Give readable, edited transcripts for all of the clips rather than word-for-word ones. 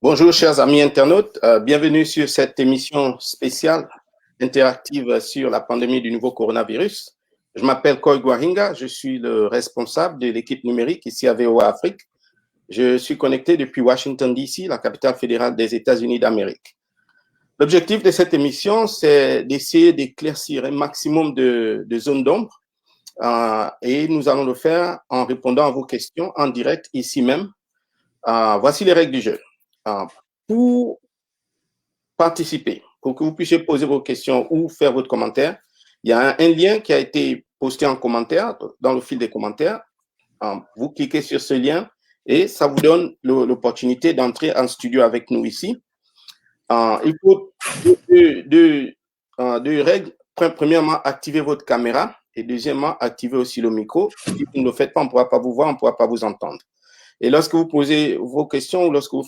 Bonjour chers amis internautes, bienvenue sur cette émission spéciale interactive sur la pandémie du nouveau coronavirus. Je m'appelle Koy Guahinga, je suis le responsable de l'équipe numérique ici à VOA Afrique. Je suis connecté depuis Washington DC, la capitale fédérale des États-Unis d'Amérique. L'objectif de cette émission, c'est d'essayer d'éclaircir un maximum de zones d'ombre et nous allons le faire en répondant à vos questions en direct ici même. Voici les règles du jeu. Pour participer, pour que vous puissiez poser vos questions ou faire votre commentaire, il y a un lien qui a été posté en commentaire, dans le fil des commentaires. Vous cliquez sur ce lien et ça vous donne l'opportunité d'entrer en studio avec nous ici. Il faut deux règles. Premièrement, activez votre caméra et deuxièmement, activez aussi le micro. Si vous ne le faites pas, on ne pourra pas vous voir, on ne pourra pas vous entendre. Et lorsque vous posez vos questions ou lorsque vous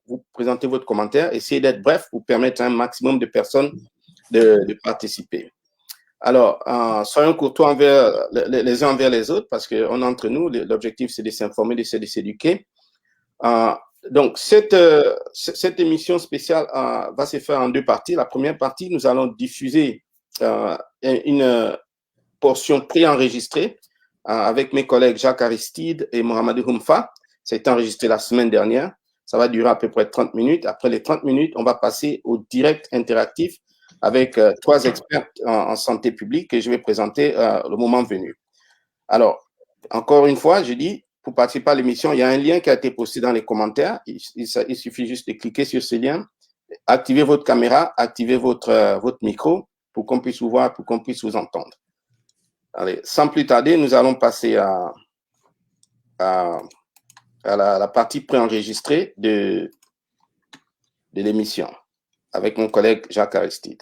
vous présentez votre commentaire, essayez d'être bref pour permettre à un maximum de personnes de participer. Alors, soyons courtois les uns envers les autres parce qu'on est entre nous. L'objectif, c'est de s'informer, de s'éduquer. Donc, cette émission spéciale va se faire en deux parties. La première partie, nous allons diffuser une portion préenregistrée avec mes collègues Jacques Aristide et Mohamedou Humfa. Ça a été enregistré la semaine dernière. Ça va durer à peu près 30 minutes. Après les 30 minutes, on va passer au direct interactif avec trois experts en santé publique que je vais présenter le moment venu. Alors, encore une fois, je dis, pour participer à l'émission, il y a un lien qui a été posté dans les commentaires. Il suffit juste de cliquer sur ce lien, activer votre caméra, activer votre micro pour qu'on puisse vous voir, pour qu'on puisse vous entendre. Allez, sans plus tarder, nous allons passer à la partie préenregistrée de l'émission avec mon collègue Jacques Aristide.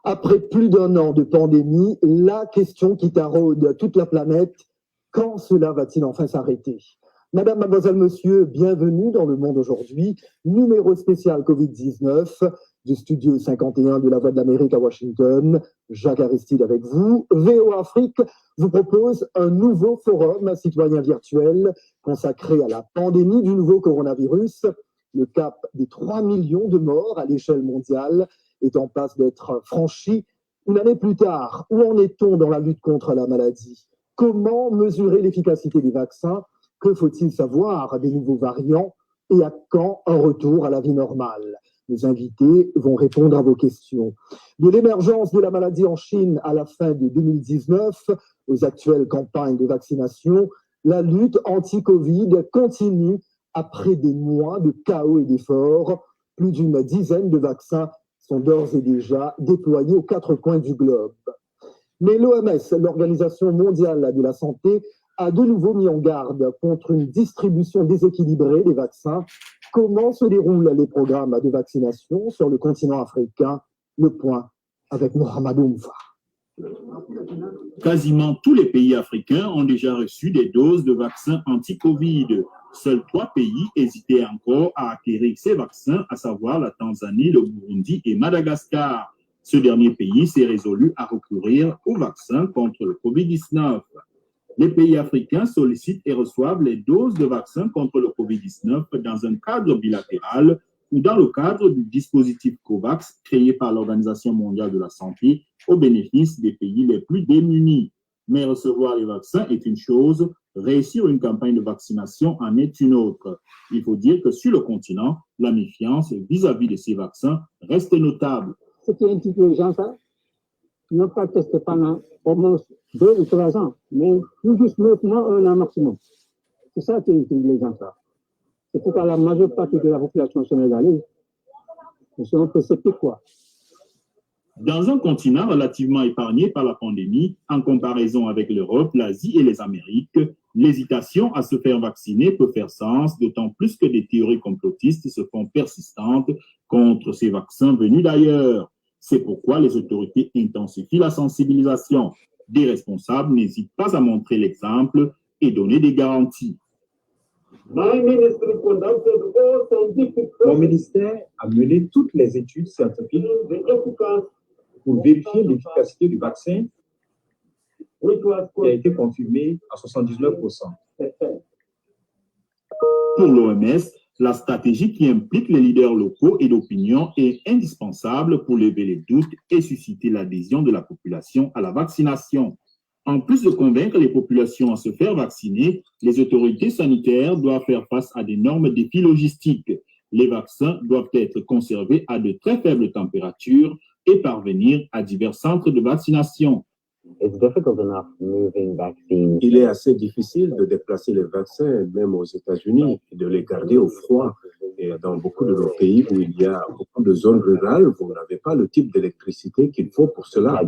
Après plus d'un an de pandémie, la question qui taraude toute la planète, quand cela va-t-il enfin s'arrêter? Madame, mademoiselle, monsieur, bienvenue dans Le Monde aujourd'hui, numéro spécial Covid-19 du studio 51 de la Voix de l'Amérique à Washington. Jacques Aristide avec vous. VOA Afrique vous propose un nouveau forum citoyen virtuel consacré à la pandémie du nouveau coronavirus. Le cap des 3 millions de morts à l'échelle mondiale est en passe d'être franchi. Une année plus tard, où en est-on dans la lutte contre la maladie? Comment mesurer l'efficacité des vaccins? Que faut-il savoir des nouveaux variants? Et à quand un retour à la vie normale? Les invités vont répondre à vos questions. De l'émergence de la maladie en Chine à la fin de 2019, aux actuelles campagnes de vaccination, la lutte anti-Covid continue après des mois de chaos et d'efforts. Plus d'une dizaine de vaccins sont d'ores et déjà déployés aux 4 coins du globe. Mais l'OMS, l'Organisation mondiale de la santé, a de nouveau mis en garde contre une distribution déséquilibrée des vaccins. Comment se déroulent les programmes de vaccination sur le continent africain? Le point avec Mohamedou Humfa. Quasiment tous les pays africains ont déjà reçu des doses de vaccins anti-Covid. Seuls 3 pays hésitaient encore à acquérir ces vaccins, à savoir la Tanzanie, le Burundi et Madagascar. Ce dernier pays s'est résolu à recourir aux vaccins contre le Covid-19. Les pays africains sollicitent et reçoivent les doses de vaccins contre le Covid-19 dans un cadre bilatéral ou dans le cadre du dispositif COVAX créé par l'Organisation mondiale de la santé au bénéfice des pays les plus démunis. Mais recevoir les vaccins est une chose, réussir une campagne de vaccination en est une autre. Il faut dire que sur le continent, la méfiance vis-à-vis de ces vaccins reste notable. Ce qui implique les gens, ça, n'ont pas testé pendant au moins 2 ou 3 ans, mais tout juste 9 mois, 1 an maximum. C'est ça qui implique les gens, ça. C'est pourquoi la majeure partie de la population sénégalaise, ils sont un peu sceptiques, quoi. Dans un continent relativement épargné par la pandémie, en comparaison avec l'Europe, l'Asie et les Amériques, l'hésitation à se faire vacciner peut faire sens, d'autant plus que des théories complotistes se font persistantes contre ces vaccins venus d'ailleurs. C'est pourquoi les autorités intensifient la sensibilisation. Des responsables n'hésitent pas à montrer l'exemple et donner des garanties. Mon ministère a mené toutes les études scientifiques pour vérifier l'efficacité du vaccin qui a été confirmée à 79%. Pour l'OMS, la stratégie qui implique les leaders locaux et d'opinion est indispensable pour lever les doutes et susciter l'adhésion de la population à la vaccination. En plus de convaincre les populations à se faire vacciner, les autorités sanitaires doivent faire face à d'énormes défis logistiques. Les vaccins doivent être conservés à de très faibles températures et parvenir à divers centres de vaccination. Il est assez difficile de déplacer les vaccins, même aux États-Unis, et de les garder au froid. Et dans beaucoup de nos pays où il y a beaucoup de zones rurales, vous n'avez pas le type d'électricité qu'il faut pour cela.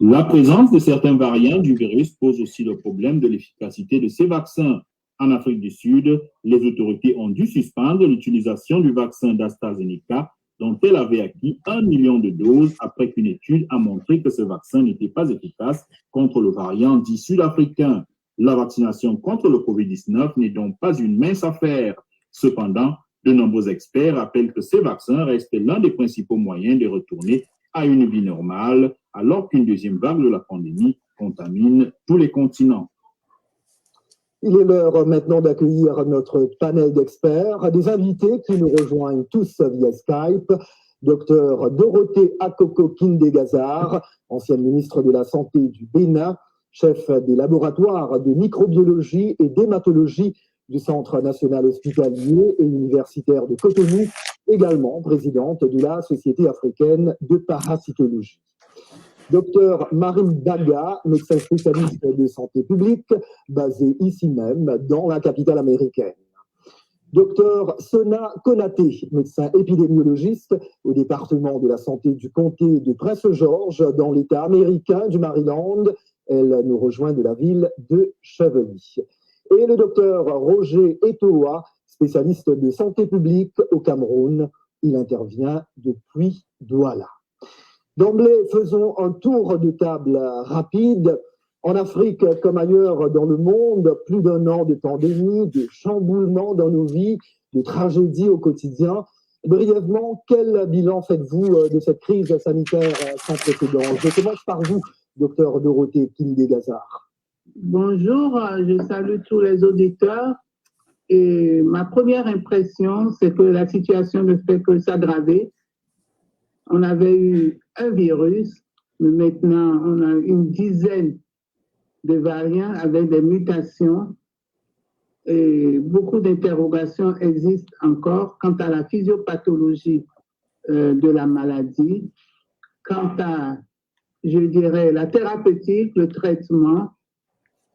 La présence de certains variants du virus pose aussi le problème de l'efficacité de ces vaccins. En Afrique du Sud, les autorités ont dû suspendre l'utilisation du vaccin d'AstraZeneca, dont elle avait acquis 1 million de doses après qu'une étude a montré que ce vaccin n'était pas efficace contre le variant dit sud-africain. La vaccination contre le COVID-19 n'est donc pas une mince affaire. Cependant, de nombreux experts rappellent que ces vaccins restent l'un des principaux moyens de retourner à une vie normale, alors qu'une deuxième vague de la pandémie contamine tous les continents. Il est l'heure maintenant d'accueillir notre panel d'experts, des invités qui nous rejoignent tous via Skype. Docteur Dorothée Akoko Kindé-Gazard, ancienne ministre de la Santé du Bénin, chef des laboratoires de microbiologie et d'hématologie du Centre national hospitalier et universitaire de Cotonou, également présidente de la Société africaine de parasitologie. Docteur Marim Baga, médecin spécialiste de santé publique, basé ici même, dans la capitale américaine. Docteur Sona Konaté, médecin épidémiologiste au département de la santé du comté de Prince-Georges, dans l'État américain du Maryland. Elle nous rejoint de la ville de Chevelly. Et le docteur Roger Etoa, spécialiste de santé publique au Cameroun. Il intervient depuis Douala. D'emblée, faisons un tour de table rapide. En Afrique, comme ailleurs dans le monde, plus d'1 an de pandémie, de chamboulement dans nos vies, de tragédies au quotidien. Brièvement, quel bilan faites-vous de cette crise sanitaire sans précédent? Je commence par vous, docteur Dorothée Kindé-Gazard. Bonjour, je salue tous les auditeurs. Et ma première impression, c'est que la situation ne fait que s'aggraver. On avait eu un virus, mais maintenant on a une dizaine de variants avec des mutations et beaucoup d'interrogations existent encore quant à la physiopathologie de la maladie, quant à, je dirais, la thérapeutique, le traitement.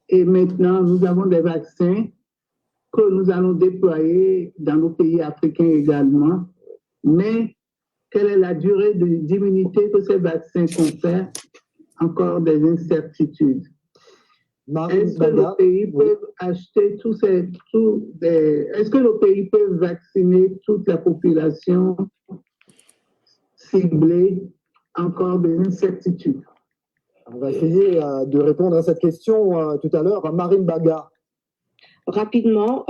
Et maintenant, nous avons des vaccins que nous allons déployer dans nos pays africains également. Mais quelle est la durée d'immunité que ces vaccins confèrent? Encore des incertitudes. Est-ce que nos pays peuvent acheter est-ce que nos pays peuvent vacciner toute la population ciblée? Encore des incertitudes. On va essayer de répondre à cette question tout à l'heure. Marim Baga. Rapidement,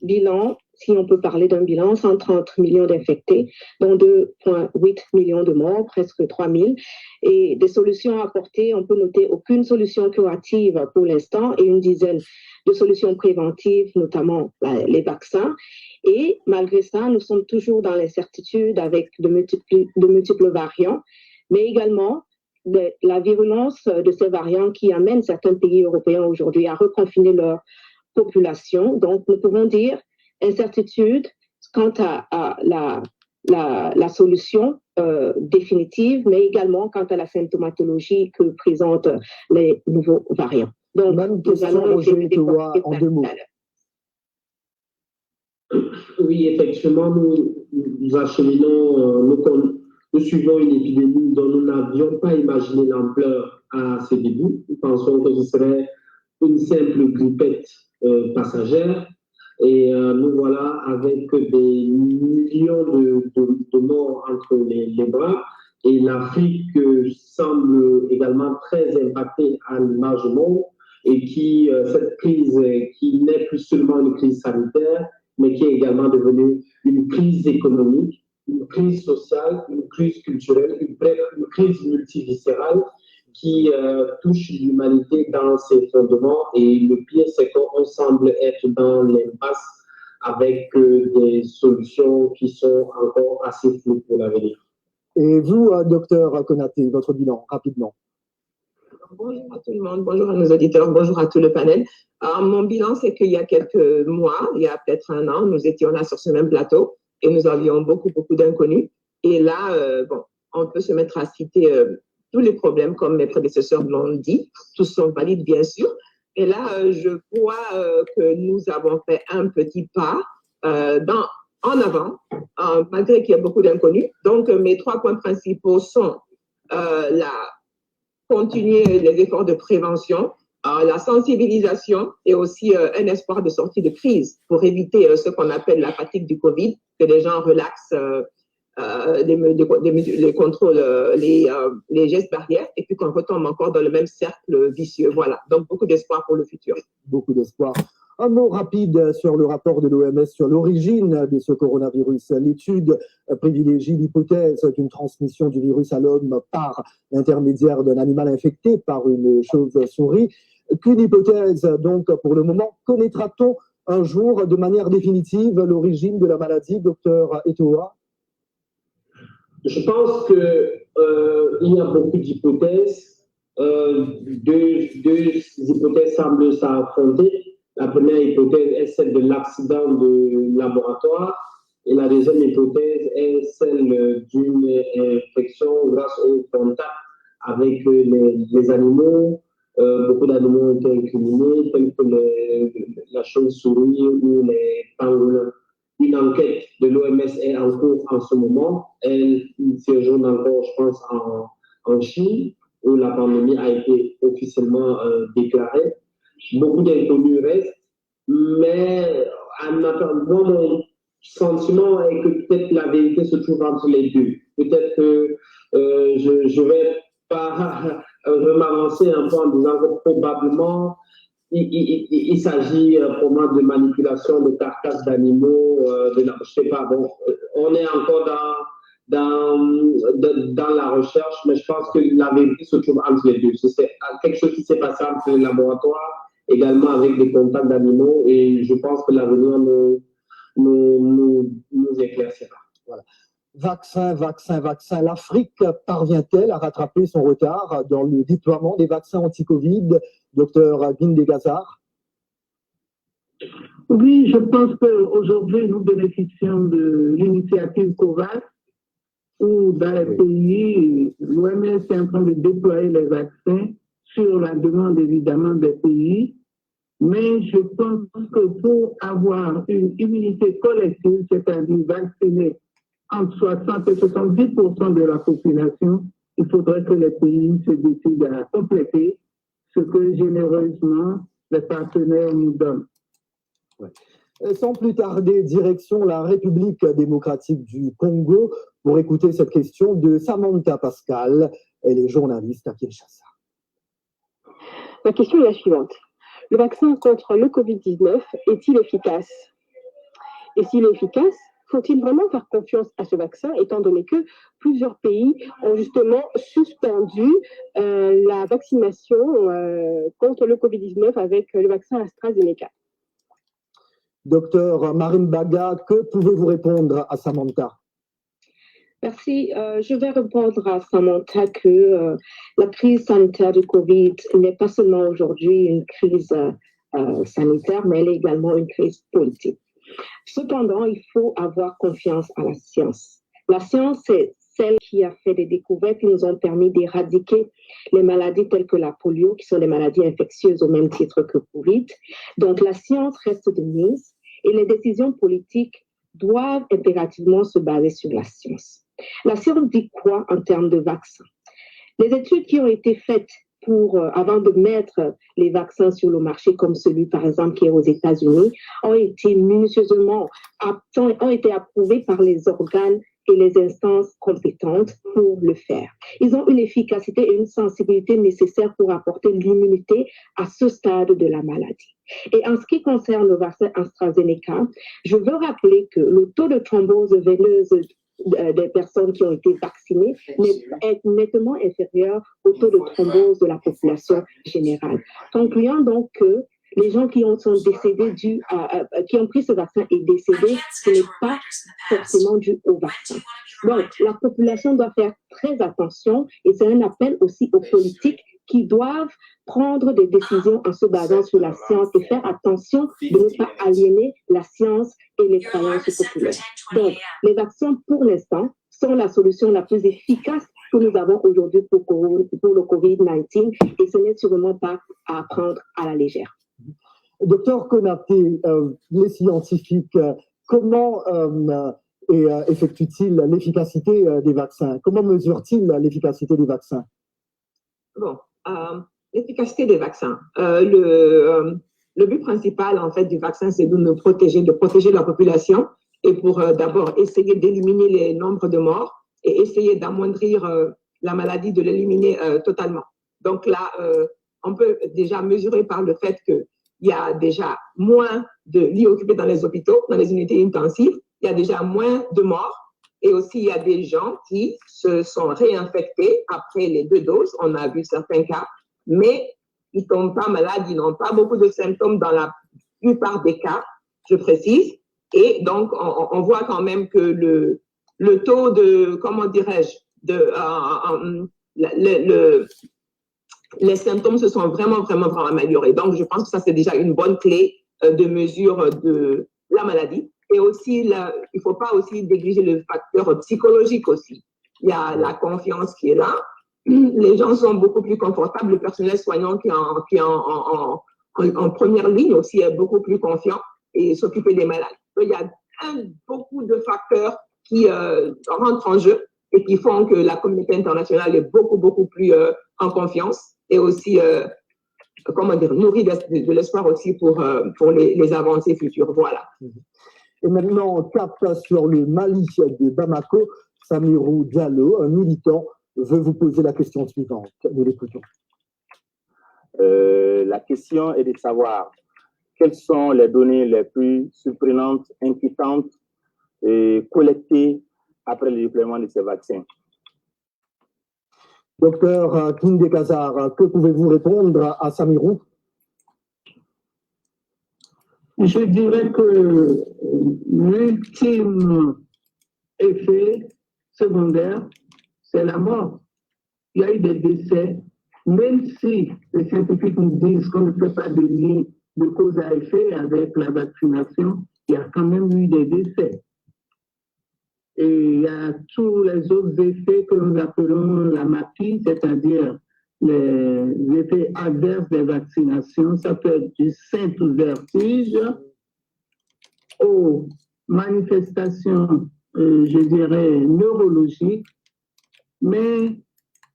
bilan, si on peut parler d'un bilan, 130 millions d'infectés, dont 2,8 millions de morts, presque 3 000. Et des solutions apportées, on peut noter aucune solution curative pour l'instant et une dizaine de solutions préventives, notamment les vaccins. Et malgré ça, nous sommes toujours dans l'incertitude avec de multiples variants, mais également la virulence de ces variants qui amène certains pays européens aujourd'hui à reconfiner leur population. Donc, nous pouvons dire incertitude quant à la solution définitive, mais également quant à la symptomatologie que présentent les nouveaux variants. Donc, même question, Roger Etoa, en 2 mots. Oui, effectivement, nous acheminons, nous suivons une épidémie dont nous n'avions pas imaginé l'ampleur à ses débuts. Nous pensons que ce serait une simple grippette passagère. Et nous voilà avec des millions de morts entre les bras. Et l'Afrique semble également très impactée à l'image du monde. et cette crise qui n'est plus seulement une crise sanitaire, mais qui est également devenue une crise économique, une crise sociale, une crise culturelle, une crise multiviscérale qui touche l'humanité dans ses fondements. Et le pire, c'est qu'on semble être dans l'impasse avec des solutions qui sont encore assez floues pour l'avenir. Et vous, docteur Konaté, votre bilan, rapidement. Bonjour à tout le monde, bonjour à nos auditeurs, bonjour à tout le panel. Mon bilan, c'est qu'il y a quelques mois, il y a peut-être un an, nous étions là sur ce même plateau et nous avions beaucoup d'inconnus. Et là, on peut se mettre à citer tous les problèmes comme mes prédécesseurs l'ont dit, tous sont valides bien sûr. Et là, je crois que nous avons fait un petit pas en avant, malgré qu'il y a beaucoup d'inconnus. Donc, mes 3 points principaux sont continuer les efforts de prévention, la sensibilisation et aussi un espoir de sortie de crise pour éviter ce qu'on appelle la fatigue du Covid, que les gens relaxent les contrôles, les gestes barrières et puis qu'on retombe encore dans le même cercle vicieux. Voilà, donc beaucoup d'espoir pour le futur. Beaucoup d'espoir. Un mot rapide sur le rapport de l'OMS sur l'origine de ce coronavirus. L'étude privilégie l'hypothèse d'une transmission du virus à l'homme par l'intermédiaire d'un animal infecté par une chauve-souris. Qu'une hypothèse, donc, pour le moment. Connaîtra-t-on un jour, de manière définitive, l'origine de la maladie, docteur Eto'o? Je pense qu'il y a beaucoup d'hypothèses. Deux hypothèses semblent s'affronter. La première hypothèse est celle de l'accident de laboratoire et la deuxième hypothèse est celle d'une infection grâce au contact avec les animaux. Beaucoup d'animaux ont été incriminés, tels que la chauve-souris ou les pangolins. Une enquête de l'OMS est en cours en ce moment. Elle séjourne encore, je pense, en Chine, où la pandémie a été officiellement déclarée. Beaucoup d'inconnus restent, mais moi, mon sentiment est que peut-être la vérité se trouve entre les deux. Peut-être que je vais pas m'avancer un peu en disant que probablement il s'agit probablement de manipulation de carcasses d'animaux, je sais pas, bon, on est encore dans la recherche, mais je pense que la vérité se trouve entre les deux. C'est quelque chose qui s'est passé entre les laboratoires, également avec des contacts d'animaux, et je pense que l'avenir nous éclaircira. Voilà. Vaccin. L'Afrique parvient-elle à rattraper son retard dans le déploiement des vaccins anti-Covid, docteur Guindé-Gazzard? Oui, je pense qu'aujourd'hui, nous bénéficions de l'initiative COVAX, où dans les pays, l'OMS est en train de déployer les vaccins sur la demande évidemment des pays. Mais je pense que pour avoir une immunité collective, c'est-à-dire vacciner entre 60 et 70% de la population, il faudrait que les pays se décident à compléter ce que généreusement les partenaires nous donnent. Ouais. Sans plus tarder, direction la République démocratique du Congo pour écouter cette question de Samantha Pascal. Elle est journaliste à Kinshasa. Ma question est la suivante. Le vaccin contre le Covid-19 est-il efficace? Et s'il est efficace, faut-il vraiment faire confiance à ce vaccin, étant donné que plusieurs pays ont justement suspendu la vaccination contre le Covid-19 avec le vaccin AstraZeneca? Docteur Marine Baga, que pouvez-vous répondre à Samantha? Merci. Je vais répondre à Samantha que la crise sanitaire du Covid n'est pas seulement aujourd'hui une crise sanitaire, mais elle est également une crise politique. Cependant, il faut avoir confiance à la science. La science, c'est celle qui a fait des découvertes qui nous ont permis d'éradiquer les maladies telles que la polio, qui sont des maladies infectieuses au même titre que Covid. Donc, la science reste de mise et les décisions politiques doivent impérativement se baser sur la science. La science dit quoi en termes de vaccins? Les études qui ont été faites avant de mettre les vaccins sur le marché, comme celui par exemple qui est aux États-Unis, ont été minutieusement ont été approuvés par les organes et les instances compétentes pour le faire. Ils ont une efficacité et une sensibilité nécessaires pour apporter l'immunité à ce stade de la maladie. Et en ce qui concerne le vaccin AstraZeneca, je veux rappeler que le taux de thrombose veineuse des personnes qui ont été vaccinées est nettement inférieur au taux de thrombose de la population générale. Concluant donc que les gens qui sont décédés qui ont pris ce vaccin et décédés, ce n'est pas forcément dû au vaccin. Donc, la population doit faire très attention et c'est un appel aussi aux politiques qui doivent prendre des décisions en se basant sur la science et faire attention de ne pas aliéner la science et les croyances populaires. Donc, les vaccins, pour l'instant, sont la solution la plus efficace que nous avons aujourd'hui pour le COVID-19 et ce n'est sûrement pas à prendre à la légère. Docteur Konaté, les scientifiques, comment effectuent-ils l'efficacité des vaccins? Comment mesurent-ils l'efficacité des vaccins? Bon, l'efficacité des vaccins. Le but principal, en fait, du vaccin, c'est de protéger la population et pour d'abord essayer d'éliminer les nombres de morts et essayer d'amoindrir la maladie, de l'éliminer totalement. Donc là, on peut déjà mesurer par le fait qu'il y a déjà moins de lits occupés dans les hôpitaux, dans les unités intensives, il y a déjà moins de morts. Et aussi, il y a des gens qui se sont réinfectés après les 2 doses. On a vu certains cas, mais ils ne tombent pas malades, ils n'ont pas beaucoup de symptômes dans la plupart des cas, je précise. Et donc, on voit quand même que le taux de, comment dirais-je, les symptômes se sont vraiment améliorés. Donc, je pense que ça, c'est déjà une bonne clé de mesure de la maladie. Et aussi, il ne faut pas aussi négliger le facteur psychologique aussi. Il y a la confiance qui est là. Les gens sont beaucoup plus confortables. Le personnel soignant qui est en première ligne aussi est beaucoup plus confiant et s'occuper des malades. Donc, il y a beaucoup de facteurs qui rentrent en jeu et qui font que la communauté internationale est beaucoup plus en confiance et aussi nourrie de l'espoir aussi pour les avancées futures. Voilà. Et maintenant, on cap sur le Mali de Bamako. Samirou Diallo, un militant, veut vous poser la question suivante. Nous l'écoutons. La question est de savoir quelles sont les données les plus surprenantes, inquiétantes et collectées après le déploiement de ces vaccins. Docteur Kinde Kazar, que pouvez-vous répondre à Samirou? Je dirais que l'ultime effet secondaire, c'est la mort. Il y a eu des décès, même si les scientifiques nous disent qu'on ne fait pas de lien de cause à effet avec la vaccination, il y a quand même eu des décès. Et il y a tous les autres effets que nous appelons la MAPI, c'est-à-dire les effets adverses des vaccinations. Ça peut être du simple vertige aux manifestations, je dirais, neurologiques. Mais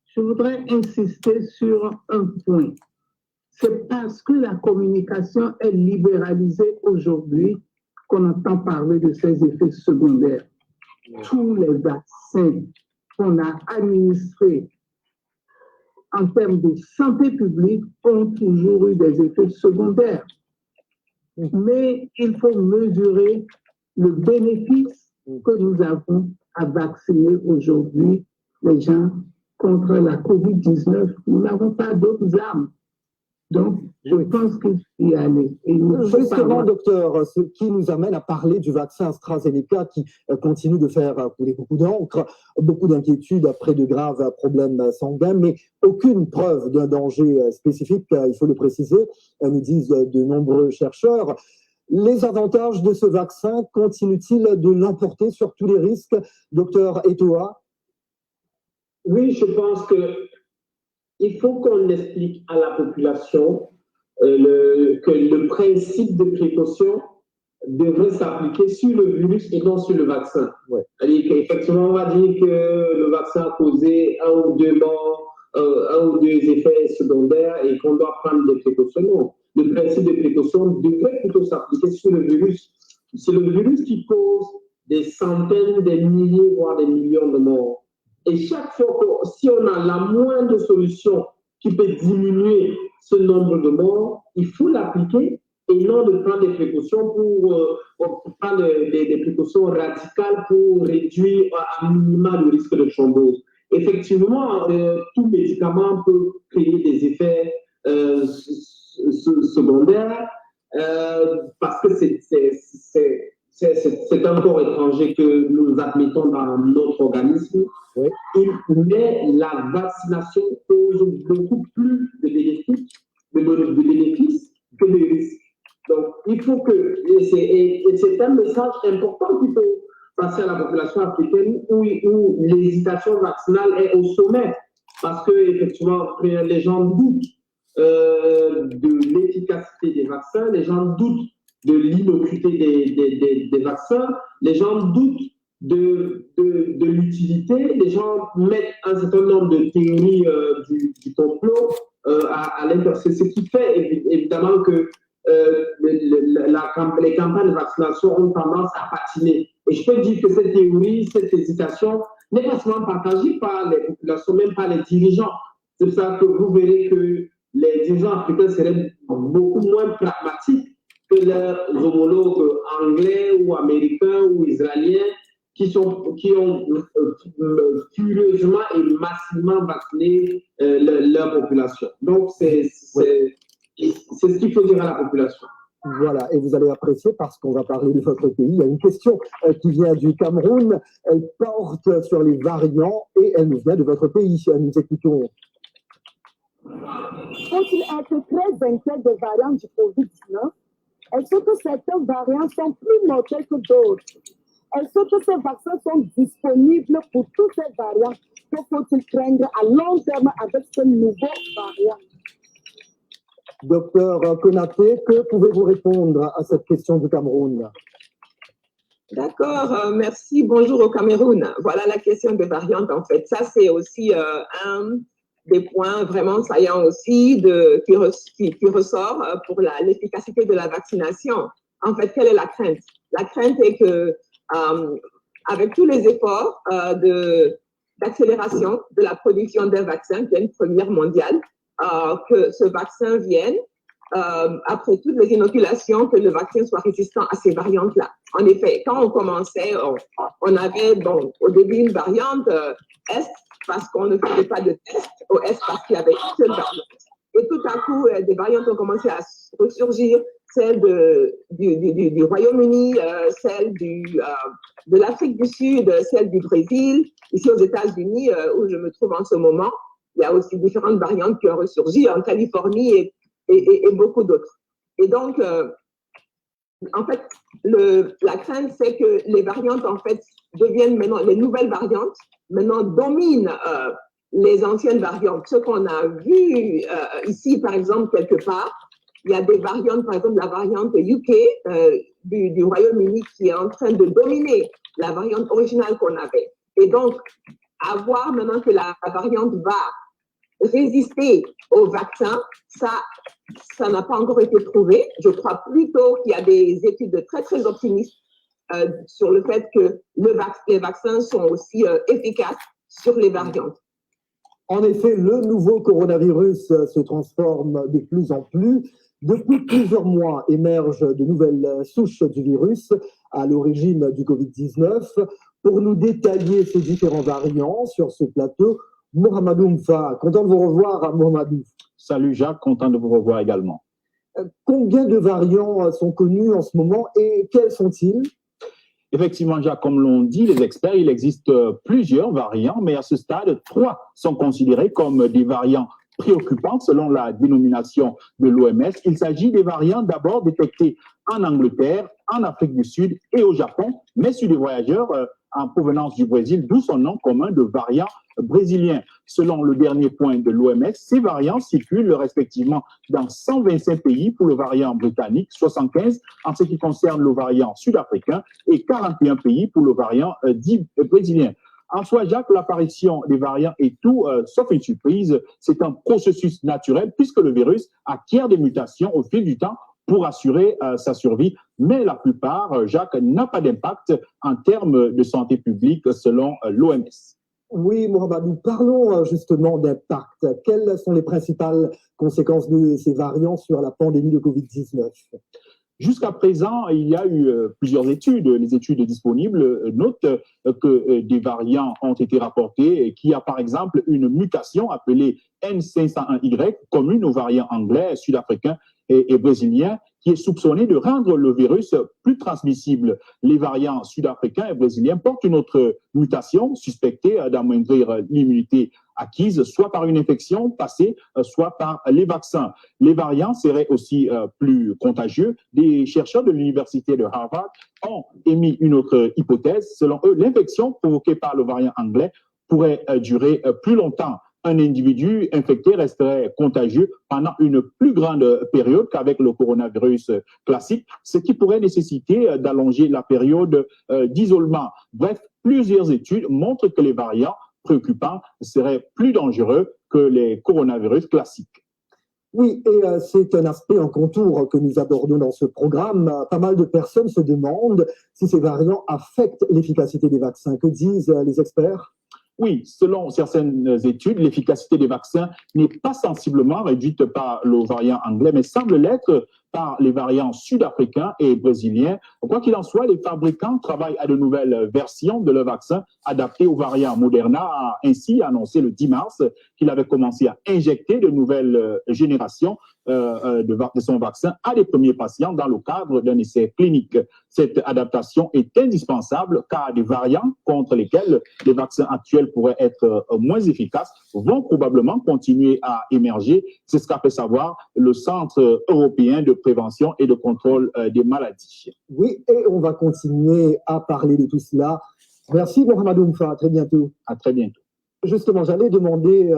je voudrais insister sur un point. C'est parce que la communication est libéralisée aujourd'hui qu'on entend parler de ces effets secondaires. Tous les vaccins qu'on a administrés en termes de santé publique ont toujours eu des effets secondaires. Mais il faut mesurer le bénéfice que nous avons à vacciner aujourd'hui les gens contre la COVID-19. Nous n'avons pas d'autres armes. Donc, je pense qu'il faut y aller. Justement, docteur, ce qui nous amène à parler du vaccin AstraZeneca qui continue de faire couler beaucoup d'encre, beaucoup d'inquiétudes après de graves problèmes sanguins, mais aucune preuve d'un danger spécifique, il faut le préciser, nous disent de nombreux chercheurs. Les avantages de ce vaccin continuent-ils de l'emporter sur tous les risques, docteur Etoa? Oui, je pense qu'il faut qu'on explique à la population que le principe de précaution devrait s'appliquer sur le virus et non sur le vaccin. Ouais. C'est-à-dire qu'effectivement, on va dire que le vaccin a causé un ou deux effets secondaires et qu'on doit prendre des précautions. Non. Le principe de précaution devrait plutôt s'appliquer sur le virus. C'est le virus qui cause des centaines, des milliers, voire des millions de morts. Et chaque fois que, si on a la moindre solution qui peut diminuer ce nombre de morts, il faut l'appliquer et non de prendre des précautions prendre des précautions radicales pour réduire à minima le risque de thrombose. Effectivement, tout médicament peut créer des effets secondaires parce que c'est un corps étranger que nous admettons dans notre organisme. Oui. Mais la vaccination cause beaucoup plus de bénéfices que de risques. Donc, il faut que, et c'est un message important qu'il faut passer à la population africaine où l'hésitation vaccinale est au sommet. Parce qu'effectivement, les gens doutent de l'efficacité des vaccins, les gens doutent de l'innocuité des vaccins, les gens doutent de l'utilité, les gens mettent un certain nombre de théories du complot à l'intérieur. C'est ce qui fait évidemment que les campagnes de vaccination ont tendance à patiner. Et je peux dire que cette théorie, cette hésitation n'est pas seulement partagée par les populations, même par les dirigeants. C'est pour ça que vous verrez que les dirigeants africains seraient beaucoup moins pragmatiques que leurs homologues anglais ou américains ou israéliens qui ont furieusement et massivement vacciné leur population. Donc, c'est ce qu'il faut dire à la population. Voilà, et vous allez apprécier parce qu'on va parler de votre pays. Il y a une question qui vient du Cameroun. Elle porte sur les variants et elle nous vient de votre pays. Nous écoutons. Faut-il être très inquiet des variants du Covid-19? Est-ce que certains variants sont plus mortels que d'autres? Est-ce que ces vaccins sont disponibles pour tous ces variants? Que faut-il craindre à long terme avec ce nouveau variant? Docteur Konaté, que pouvez-vous répondre à cette question du Cameroun? D'accord, merci. Bonjour au Cameroun. Voilà la question des variantes, en fait. Ça, c'est aussi un des points vraiment saillants aussi qui ressort pour l'efficacité de la vaccination. En fait, quelle est la crainte? La crainte est que, avec tous les efforts d'accélération de la production d'un vaccin, qui est une première mondiale, que ce vaccin vienne, après toutes les inoculations, que le vaccin soit résistant à ces variantes-là. En effet, quand on commençait, on avait au début une variante Est parce qu'on ne faisait pas de test, au Est parce qu'il y avait une seule variante. Et tout à coup, des variantes ont commencé à ressurgir, celle du Royaume-Uni, celle de l'Afrique du Sud, celle du Brésil, ici aux États-Unis, où je me trouve en ce moment. Il y a aussi différentes variantes qui ont ressurgi en Californie et beaucoup d'autres. Et donc, en fait, la crainte, c'est que les variantes, en fait, deviennent maintenant, les nouvelles variantes, maintenant dominent les anciennes variantes. Ce qu'on a vu ici, par exemple, quelque part, il y a des variantes, par exemple, la variante UK du Royaume-Uni qui est en train de dominer la variante originale qu'on avait. Et donc, à voir maintenant que la variante va résister au vaccin, ça n'a pas encore été prouvé. Je crois plutôt qu'il y a des études très, très optimistes sur le fait que les vaccins sont aussi efficaces sur les variantes. En effet, le nouveau coronavirus se transforme de plus en plus. Depuis plusieurs mois émergent de nouvelles souches du virus à l'origine du Covid-19. Pour nous détailler ces différents variants sur ce plateau, Mohamedou Mfa, content de vous revoir, Mohamedou. Salut Jacques, content de vous revoir également. Combien de variants sont connus en ce moment et quels sont-ils? Effectivement, Jacques, comme l'ont dit les experts, il existe plusieurs variants, mais à ce stade, 3 sont considérés comme des variants préoccupants selon la dénomination de l'OMS. Il s'agit des variants d'abord détectés en Angleterre, en Afrique du Sud et au Japon, mais sur des voyageurs en provenance du Brésil, d'où son nom commun de variant brésilien. Selon le dernier point de l'OMS, ces variants circulent respectivement dans 125 pays pour le variant britannique, 75 en ce qui concerne le variant sud-africain et 41 pays pour le variant dit brésilien. En soi, Jacques, l'apparition des variants est tout sauf une surprise. C'est un processus naturel puisque le virus acquiert des mutations au fil du temps pour assurer sa survie. Mais la plupart, Jacques, n'a pas d'impact en termes de santé publique selon l'OMS. Oui, Mohamed, nous parlons justement d'impact. Quelles sont les principales conséquences de ces variants sur la pandémie de Covid-19? Jusqu'à présent, il y a eu plusieurs études. Les études disponibles notent que des variants ont été rapportés et qu'il y a par exemple une mutation appelée N501Y, commune aux variants anglais, sud-africains et brésiliens, qui est soupçonnée de rendre le virus plus transmissible. Les variants sud-africains et brésiliens portent une autre mutation suspectée d'amoindrir l'immunité acquise, soit par une infection passée, soit par les vaccins. Les variants seraient aussi plus contagieux. Des chercheurs de l'université de Harvard ont émis une autre hypothèse. Selon eux, l'infection provoquée par le variant anglais pourrait durer plus longtemps. Un individu infecté resterait contagieux pendant une plus grande période qu'avec le coronavirus classique, ce qui pourrait nécessiter d'allonger la période d'isolement. Bref, plusieurs études montrent que les variants préoccupants seraient plus dangereux que les coronavirus classiques. Oui, et c'est un aspect en contour que nous abordons dans ce programme. Pas mal de personnes se demandent si ces variants affectent l'efficacité des vaccins. Que disent les experts? Oui, selon certaines études, l'efficacité des vaccins n'est pas sensiblement réduite par le variant anglais, mais semble l'être par les variants sud-africains et brésiliens. Quoi qu'il en soit, les fabricants travaillent à de nouvelles versions de leur vaccin adaptées aux variants. Moderna a ainsi annoncé le 10 mars qu'il avait commencé à injecter de nouvelles générations de son vaccin à des premiers patients dans le cadre d'un essai clinique. Cette adaptation est indispensable car des variants contre lesquels les vaccins actuels pourraient être moins efficaces vont probablement continuer à émerger. C'est ce qu'a fait savoir le Centre européen de prévention et de contrôle des maladies. Oui, et on va continuer à parler de tout cela. Merci Mohamed Oumfa, à très bientôt. À très bientôt. Justement, j'allais demander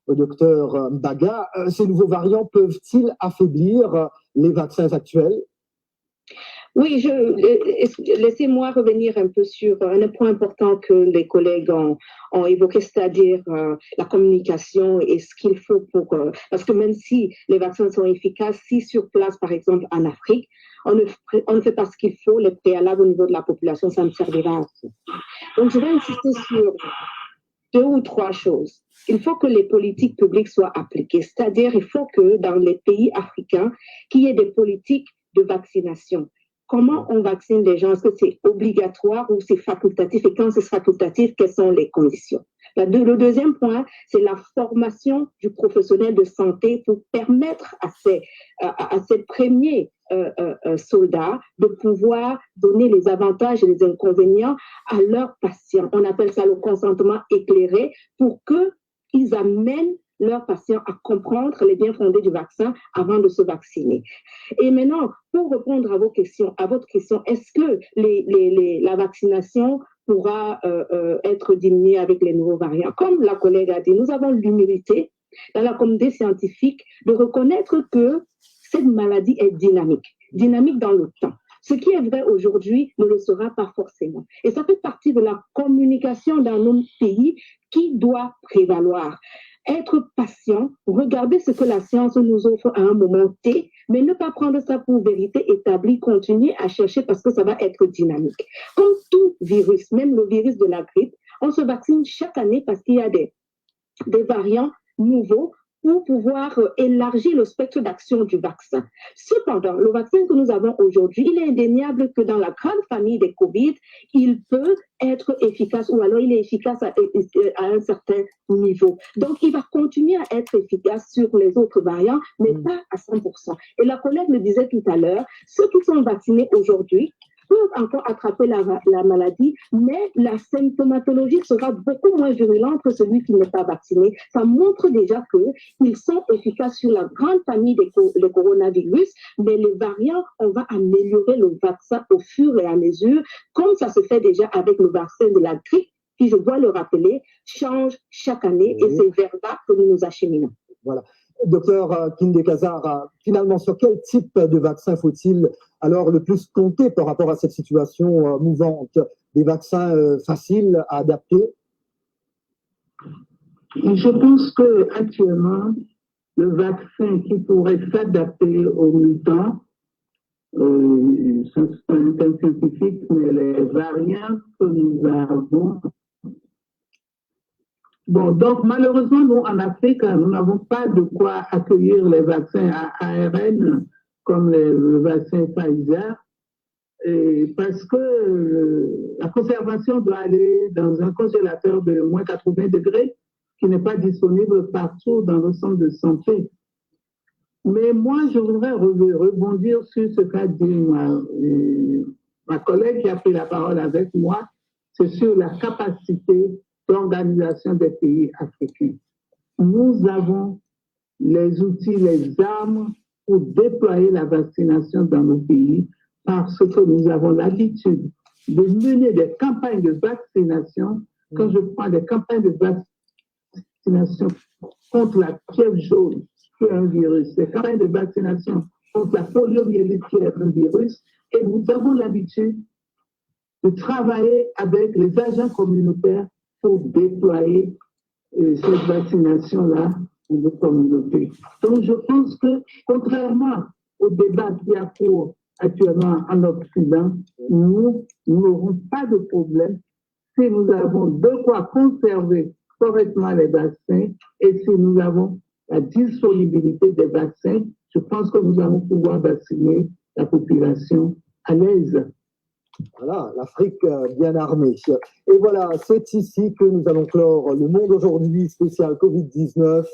au docteur Mbaga, ces nouveaux variants peuvent-ils affaiblir les vaccins actuels? Oui, laissez-moi revenir un peu sur un point important que les collègues ont évoqué, c'est-à-dire la communication et ce qu'il faut pour... parce que même si les vaccins sont efficaces, si sur place, par exemple en Afrique, on ne fait pas ce qu'il faut, les préalables au niveau de la population, ça ne servira à rien. Donc, je vais insister sur 2 ou 3 choses. Il faut que les politiques publiques soient appliquées, c'est-à-dire il faut que dans les pays africains, qu'il y ait des politiques de vaccination. Comment on vaccine les gens? Est-ce que c'est obligatoire ou c'est facultatif? Et quand c'est facultatif, quelles sont les conditions? Le deuxième point, c'est la formation du professionnel de santé pour permettre à ces premiers soldats de pouvoir donner les avantages et les inconvénients à leurs patients. On appelle ça le consentement éclairé pour qu'ils amènent leurs patients à comprendre les biens-fondés du vaccin avant de se vacciner. Et maintenant, pour répondre à votre question, est-ce que la vaccination pourra être diminuée avec les nouveaux variants? Comme la collègue a dit, nous avons l'humilité dans la communauté scientifique de reconnaître que cette maladie est dynamique dans le temps. Ce qui est vrai aujourd'hui ne le sera pas forcément. Et ça fait partie de la communication dans nos pays qui doit prévaloir. Être patient, regarder ce que la science nous offre à un moment T, mais ne pas prendre ça pour vérité établie, continuer à chercher parce que ça va être dynamique. Comme tout virus, même le virus de la grippe, on se vaccine chaque année parce qu'il y a des variants nouveaux pour pouvoir élargir le spectre d'action du vaccin. Cependant, le vaccin que nous avons aujourd'hui, il est indéniable que dans la grande famille des COVID, il peut être efficace ou alors il est efficace à un certain niveau. Donc, il va continuer à être efficace sur les autres variants, mais pas à 100%. Et la collègue le disait tout à l'heure, ceux qui sont vaccinés aujourd'hui peuvent encore attraper la maladie, mais la symptomatologie sera beaucoup moins virulente que celui qui n'est pas vacciné. Ça montre déjà qu'ils sont efficaces sur la grande famille des coronavirus, mais les variants, on va améliorer le vaccin au fur et à mesure, comme ça se fait déjà avec le vaccin de la grippe, qui, je dois le rappeler, change chaque année et c'est vers là que nous nous acheminons. Voilà. Docteur Kinde Kazar, finalement, sur quel type de vaccin faut-il alors le plus compter par rapport à cette situation mouvante? Des vaccins faciles à adapter? Je pense qu'actuellement, le vaccin qui pourrait s'adapter aux mutants, c'est un thème scientifique, mais les variants que nous avons. Bon, donc malheureusement, nous, en Afrique, nous n'avons pas de quoi accueillir les vaccins à ARN comme le vaccin Pfizer, parce que la conservation doit aller dans un congélateur de moins 80 degrés qui n'est pas disponible partout dans le centre de santé. Mais moi, je voudrais rebondir sur ce qu'a dit ma collègue qui a pris la parole avec moi, c'est sur la capacité d'organisation des pays africains. Nous avons les outils, les armes pour déployer la vaccination dans nos pays parce que nous avons l'habitude de mener des campagnes de vaccination. Quand je prends des campagnes de vaccination contre la fièvre jaune, qui est un virus, des campagnes de vaccination contre la poliomyélite, qui est un virus, et nous avons l'habitude de travailler avec les agents communautaires pour déployer cette vaccination-là dans nos communautés. Donc, je pense que, contrairement au débat qui a cours actuellement en Occident, nous n'aurons pas de problème si nous avons de quoi conserver correctement les vaccins et si nous avons la disponibilité des vaccins. Je pense que nous allons pouvoir vacciner la population à l'aise. Voilà, l'Afrique bien armée. Et voilà, c'est ici que nous allons clore le Monde aujourd'hui spécial Covid-19.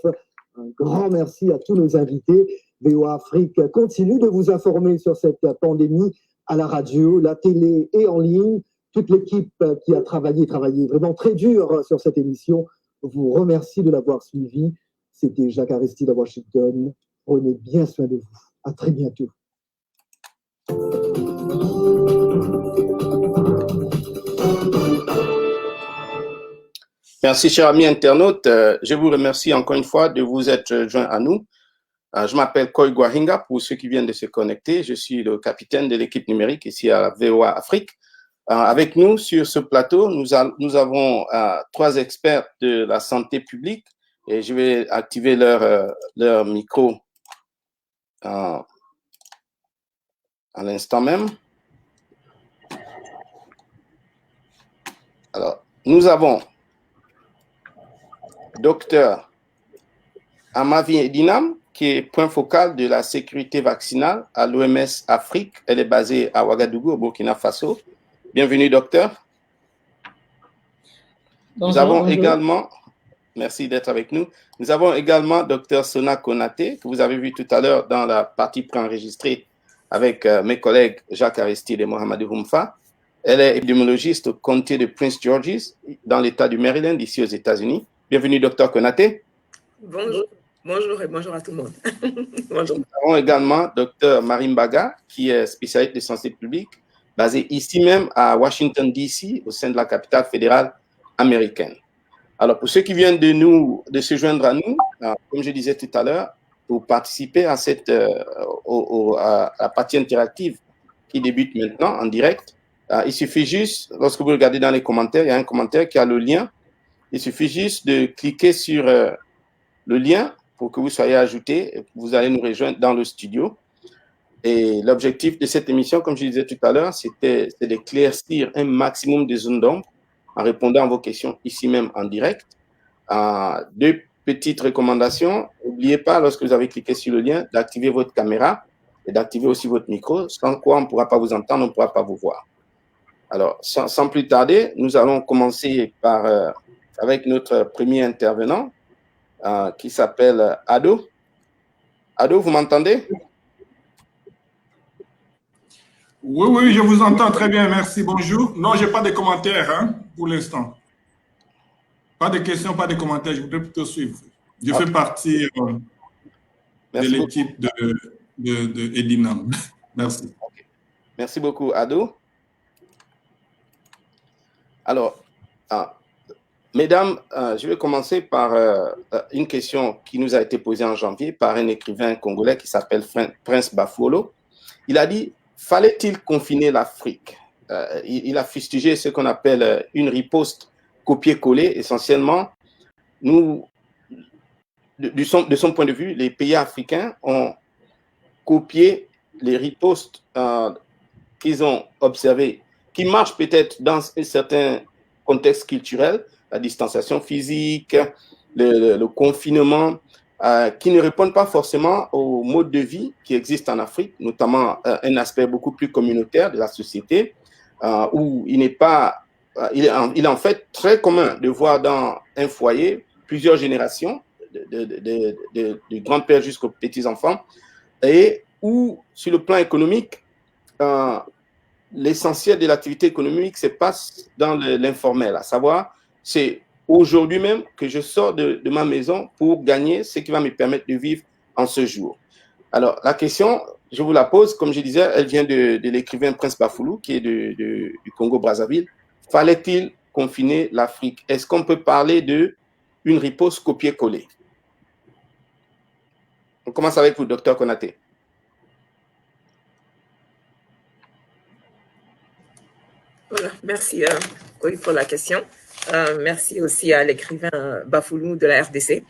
Un grand merci à tous nos invités. VOA Afrique continue de vous informer sur cette pandémie à la radio, la télé et en ligne. Toute l'équipe qui a travaillé vraiment très dur sur cette émission vous remercie de l'avoir suivi. C'était Jacques Aristide à Washington. Prenez bien soin de vous. À très bientôt. Merci, chers amis internautes. Je vous remercie encore une fois de vous être joints à nous. Je m'appelle Koy Guahinga, pour ceux qui viennent de se connecter. Je suis le capitaine de l'équipe numérique ici à la VOA Afrique. Avec nous sur ce plateau, nous avons 3 experts de la santé publique et je vais activer leur micro à l'instant même. Alors, nous avons Docteur Amavi Edinam, qui est point focal de la sécurité vaccinale à l'OMS Afrique. Elle est basée à Ouagadougou, au Burkina Faso. Bienvenue, docteur. Nous avons également, merci d'être avec nous. Nous avons également docteur Sona Konaté, que vous avez vu tout à l'heure dans la partie préenregistrée avec mes collègues Jacques Aristide et Mohamedou Houmfa. Elle est épidémiologiste au comté de Prince George's, dans l'État du Maryland, ici aux États-Unis. Bienvenue, docteur Konaté. Bonjour. Bonjour et bonjour à tout le monde. Bonjour. Nous avons également docteur Marimbaga, qui est spécialiste de santé publique, basée ici même à Washington, D.C., au sein de la capitale fédérale américaine. Alors, pour ceux qui viennent de se joindre à nous, comme je disais tout à l'heure, pour participer à la partie interactive qui débute maintenant en direct, il suffit juste, lorsque vous regardez dans les commentaires, il y a un commentaire qui a le lien. Il suffit juste de cliquer sur le lien pour que vous soyez ajouté. Vous allez nous rejoindre dans le studio. Et l'objectif de cette émission, comme je disais tout à l'heure, c'est d'éclaircir un maximum de zones d'ombre en répondant à vos questions ici même en direct. 2 petites recommandations. N'oubliez pas, lorsque vous avez cliqué sur le lien, d'activer votre caméra et d'activer aussi votre micro, sans quoi on ne pourra pas vous entendre, on ne pourra pas vous voir. Alors, sans plus tarder, nous allons commencer avec notre premier intervenant qui s'appelle Ado. Ado, vous m'entendez? Oui, je vous entends très bien, merci, bonjour. Non, je n'ai pas de commentaires pour l'instant. Pas de questions, pas de commentaires, je voudrais plutôt suivre. Je fais partie de l'équipe de Edinam. Merci. Okay. Merci beaucoup, Ado. Alors, mesdames, je vais commencer par une question qui nous a été posée en janvier par un écrivain congolais qui s'appelle Prince Bafuolo. Il a dit: fallait-il confiner l'Afrique? Il a fustigé ce qu'on appelle une riposte copier-coller. Essentiellement, de son point de vue, les pays africains ont copié les ripostes qu'ils ont observées, qui marchent peut-être dans un certain contexte culturel, la distanciation physique, le confinement, qui ne répondent pas forcément au mode de vie qui existe en Afrique, notamment un aspect beaucoup plus communautaire de la société, où il n'est pas, il est en fait très commun de voir dans un foyer plusieurs générations, du grand-père jusqu'aux petits-enfants, et où, sur le plan économique, l'essentiel de l'activité économique se passe dans l'informel, à savoir, c'est aujourd'hui même que je sors de ma maison pour gagner ce qui va me permettre de vivre en ce jour. Alors, la question, je vous la pose, comme je disais, elle vient de l'écrivain Prince Bafoulou, qui est du Congo-Brazzaville. Fallait-il confiner l'Afrique? Est-ce qu'on peut parler d'une riposte copier-coller? On commence avec vous, Dr Konaté. Voilà, merci pour la question. Merci aussi à l'écrivain Bafoulou de la RDC.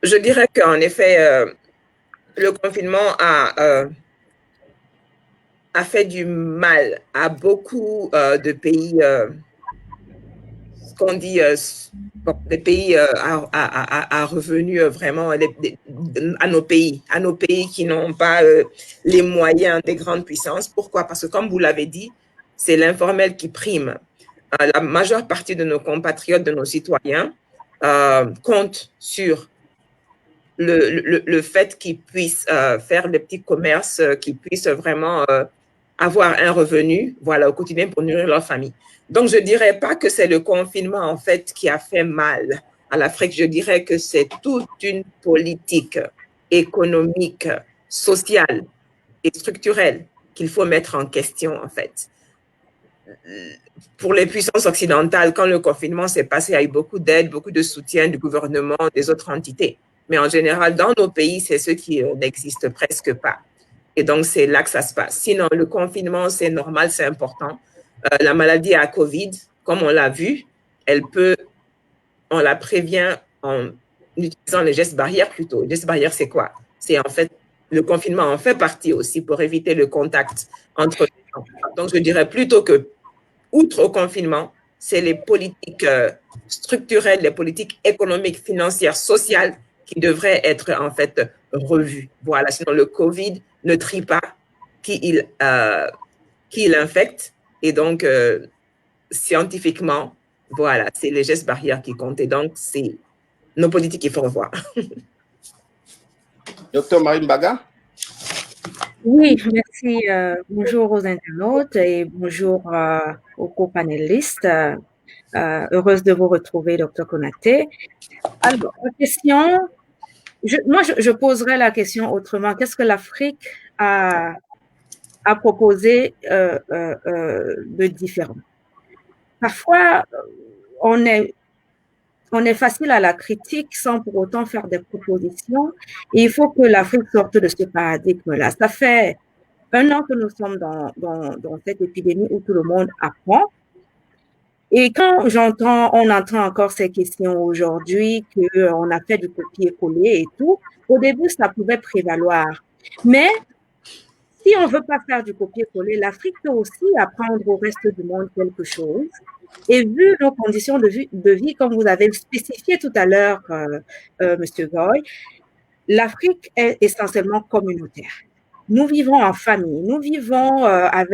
Je dirais qu'en effet, le confinement a fait du mal à beaucoup de pays, ce qu'on dit, des pays à revenus vraiment à nos pays qui n'ont pas les moyens des grandes puissances. Pourquoi? Parce que comme vous l'avez dit, c'est l'informel qui prime. La majeure partie de nos compatriotes, de nos citoyens, comptent sur le fait qu'ils puissent faire des petits commerces, qu'ils puissent vraiment avoir un revenu, voilà, au quotidien pour nourrir leur famille. Donc, je ne dirais pas que c'est le confinement, en fait, qui a fait mal à l'Afrique. Je dirais que c'est toute une politique économique, sociale et structurelle qu'il faut mettre en question, en fait. Pour les puissances occidentales, quand le confinement s'est passé, il y a eu beaucoup d'aide, beaucoup de soutien du gouvernement, des autres entités. Mais en général, dans nos pays, c'est ce qui n'existe presque pas. Et donc, c'est là que ça se passe. Sinon, le confinement, c'est normal, c'est important. La maladie à Covid, comme on l'a vu, on la prévient en utilisant les gestes barrières plutôt. Les gestes barrières, c'est quoi? C'est en fait, le confinement en fait partie aussi pour éviter le contact entre les gens. Donc, je dirais plutôt que, outre au confinement, c'est les politiques structurelles, les politiques économiques, financières, sociales qui devraient être en fait revues. Voilà, sinon le Covid ne trie pas qui il infecte. Et donc, scientifiquement, voilà, c'est les gestes barrières qui comptent. Et donc, c'est nos politiques qu'il faut revoir. Docteur Marine Baga? Oui, merci. Bonjour aux internautes et bonjour aux co-panélistes. Heureuse de vous retrouver, Dr Konaté. Alors, la question, je poserai la question autrement. Qu'est-ce que l'Afrique a proposé de différent? Parfois, on est facile à la critique sans pour autant faire des propositions. Et il faut que l'Afrique sorte de ce paradigme-là. Ça fait 1 an que nous sommes dans cette épidémie où tout le monde apprend. Et quand on entend encore ces questions aujourd'hui, qu'on a fait du copier-coller et tout, au début, ça pouvait prévaloir. Mais si on ne veut pas faire du copier-coller, l'Afrique peut aussi apprendre au reste du monde quelque chose. Et vu nos conditions de vie, comme vous avez spécifié tout à l'heure, Monsieur Goy, l'Afrique est essentiellement communautaire. Nous vivons en famille, nous vivons en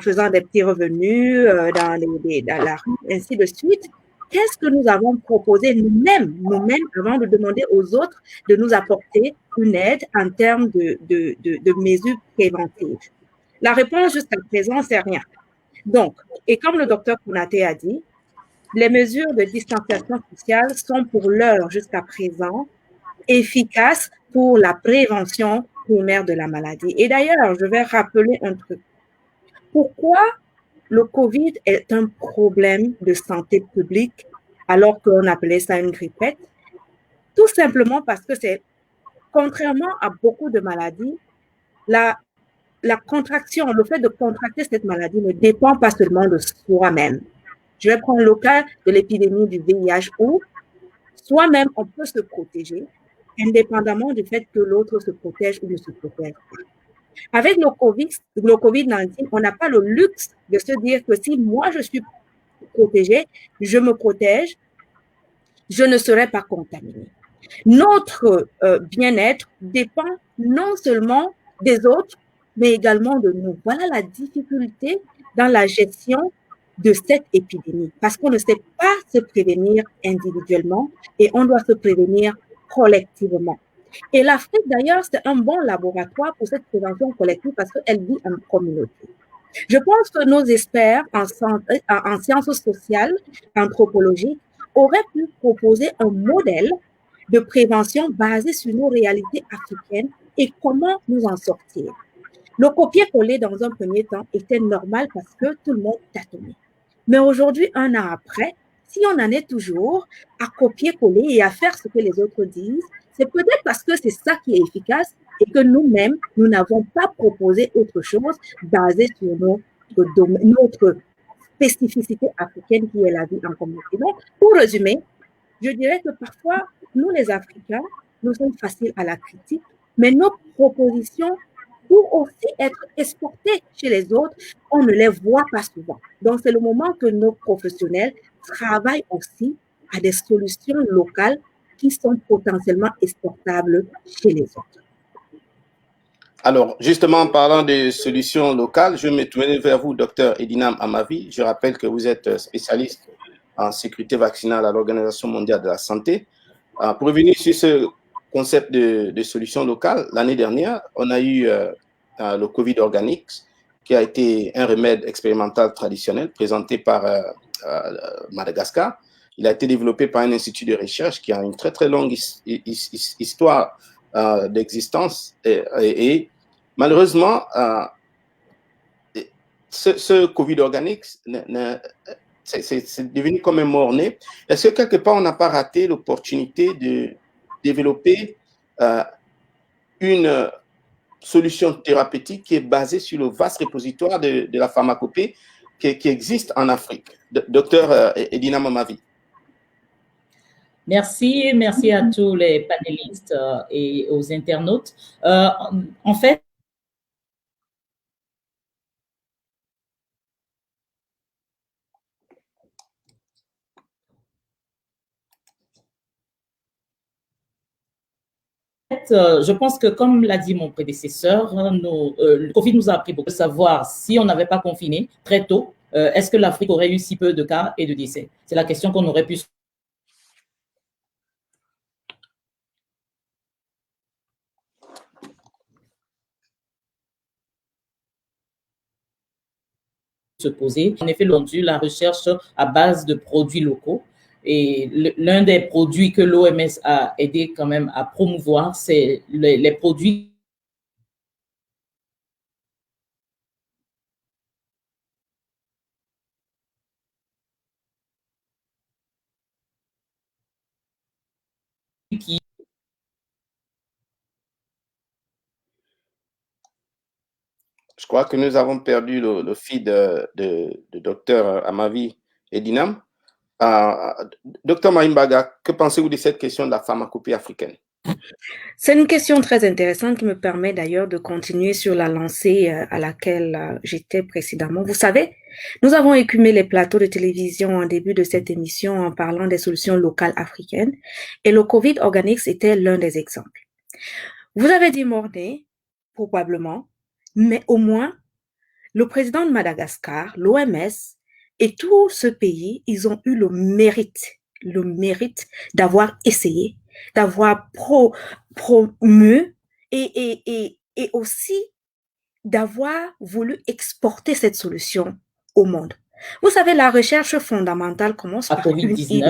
faisant des petits revenus dans la rue, ainsi de suite. Qu'est-ce que nous avons proposé nous-mêmes, avant de demander aux autres de nous apporter une aide en termes de mesures préventives? La réponse jusqu'à présent, c'est rien. Donc, et comme le docteur Konaté a dit, les mesures de distanciation sociale sont pour l'heure jusqu'à présent efficaces pour la prévention primaire de la maladie. Et d'ailleurs, je vais rappeler un truc. Pourquoi le COVID est un problème de santé publique alors qu'on appelait ça une grippette? Tout simplement parce que c'est, contrairement à beaucoup de maladies, la contraction, le fait de contracter cette maladie ne dépend pas seulement de soi-même. Je vais prendre le cas de l'épidémie du VIH où soi-même, on peut se protéger, indépendamment du fait que l'autre se protège ou ne se protège pas. Avec le COVID-19, on n'a pas le luxe de se dire que si moi je suis protégé, je me protège, je ne serai pas contaminé. Notre bien-être dépend non seulement des autres, mais également de nous. Voilà la difficulté dans la gestion de cette épidémie, parce qu'on ne sait pas se prévenir individuellement et on doit se prévenir collectivement. Et l'Afrique, d'ailleurs, c'est un bon laboratoire pour cette prévention collective parce qu'elle vit en communauté. Je pense que nos experts en sciences sociales, anthropologiques, auraient pu proposer un modèle de prévention basé sur nos réalités africaines et comment nous en sortir. Le copier-coller dans un premier temps était normal parce que tout le monde tâtonnait. Mais aujourd'hui, un an après, si on en est toujours à copier-coller et à faire ce que les autres disent, c'est peut-être parce que c'est ça qui est efficace et que nous-mêmes, nous n'avons pas proposé autre chose basé sur notre spécificité africaine qui est la vie en communauté. Donc, pour résumer, je dirais que parfois, nous les Africains, nous sommes faciles à la critique, mais nos propositions pour aussi être exportées chez les autres, on ne les voit pas souvent. Donc, c'est le moment que nos professionnels travaillent aussi à des solutions locales qui sont potentiellement exportables chez les autres. Alors, justement, en parlant de solutions locales, je me tourne vers vous, Dr Edinam Amavi. Je rappelle que vous êtes spécialiste en sécurité vaccinale à l'Organisation mondiale de la santé. Pour revenir sur ce concept de solution locale, l'année dernière, on a eu le Covid Organics, qui a été un remède expérimental traditionnel présenté par Madagascar. Il a été développé par un institut de recherche qui a une très, très longue histoire d'existence et malheureusement, ce Covid Organics, c'est devenu comme un mort-né. Est-ce que quelque part, on n'a pas raté l'opportunité de développer une solution thérapeutique qui est basée sur le vaste repositoire de la pharmacopée qui existe en Afrique? Docteur Edinam Amavi. Merci à tous les panélistes et aux internautes. En fait, je pense que, comme l'a dit mon prédécesseur, le Covid nous a appris beaucoup de savoir si on n'avait pas confiné très tôt, est-ce que l'Afrique aurait eu si peu de cas et de décès? C'est la question qu'on aurait pu se poser. En effet, la recherche à base de produits locaux. Et l'un des produits que l'OMS a aidé quand même à promouvoir, c'est les produits qui... Je crois que nous avons perdu le feed de Dr Amavi Edinam. Dr Maïmbaga, que pensez-vous de cette question de la pharmacopée africaine? C'est une question très intéressante qui me permet d'ailleurs de continuer sur la lancée à laquelle j'étais précédemment. Vous savez, nous avons écumé les plateaux de télévision en début de cette émission en parlant des solutions locales africaines et le Covid Organics était l'un des exemples. Vous avez dit mort-né, probablement, mais au moins, le président de Madagascar, l'OMS et tout ce pays, ils ont eu le mérite d'avoir essayé, d'avoir promu et aussi d'avoir voulu exporter cette solution au monde. Vous savez, la recherche fondamentale commence par une idée.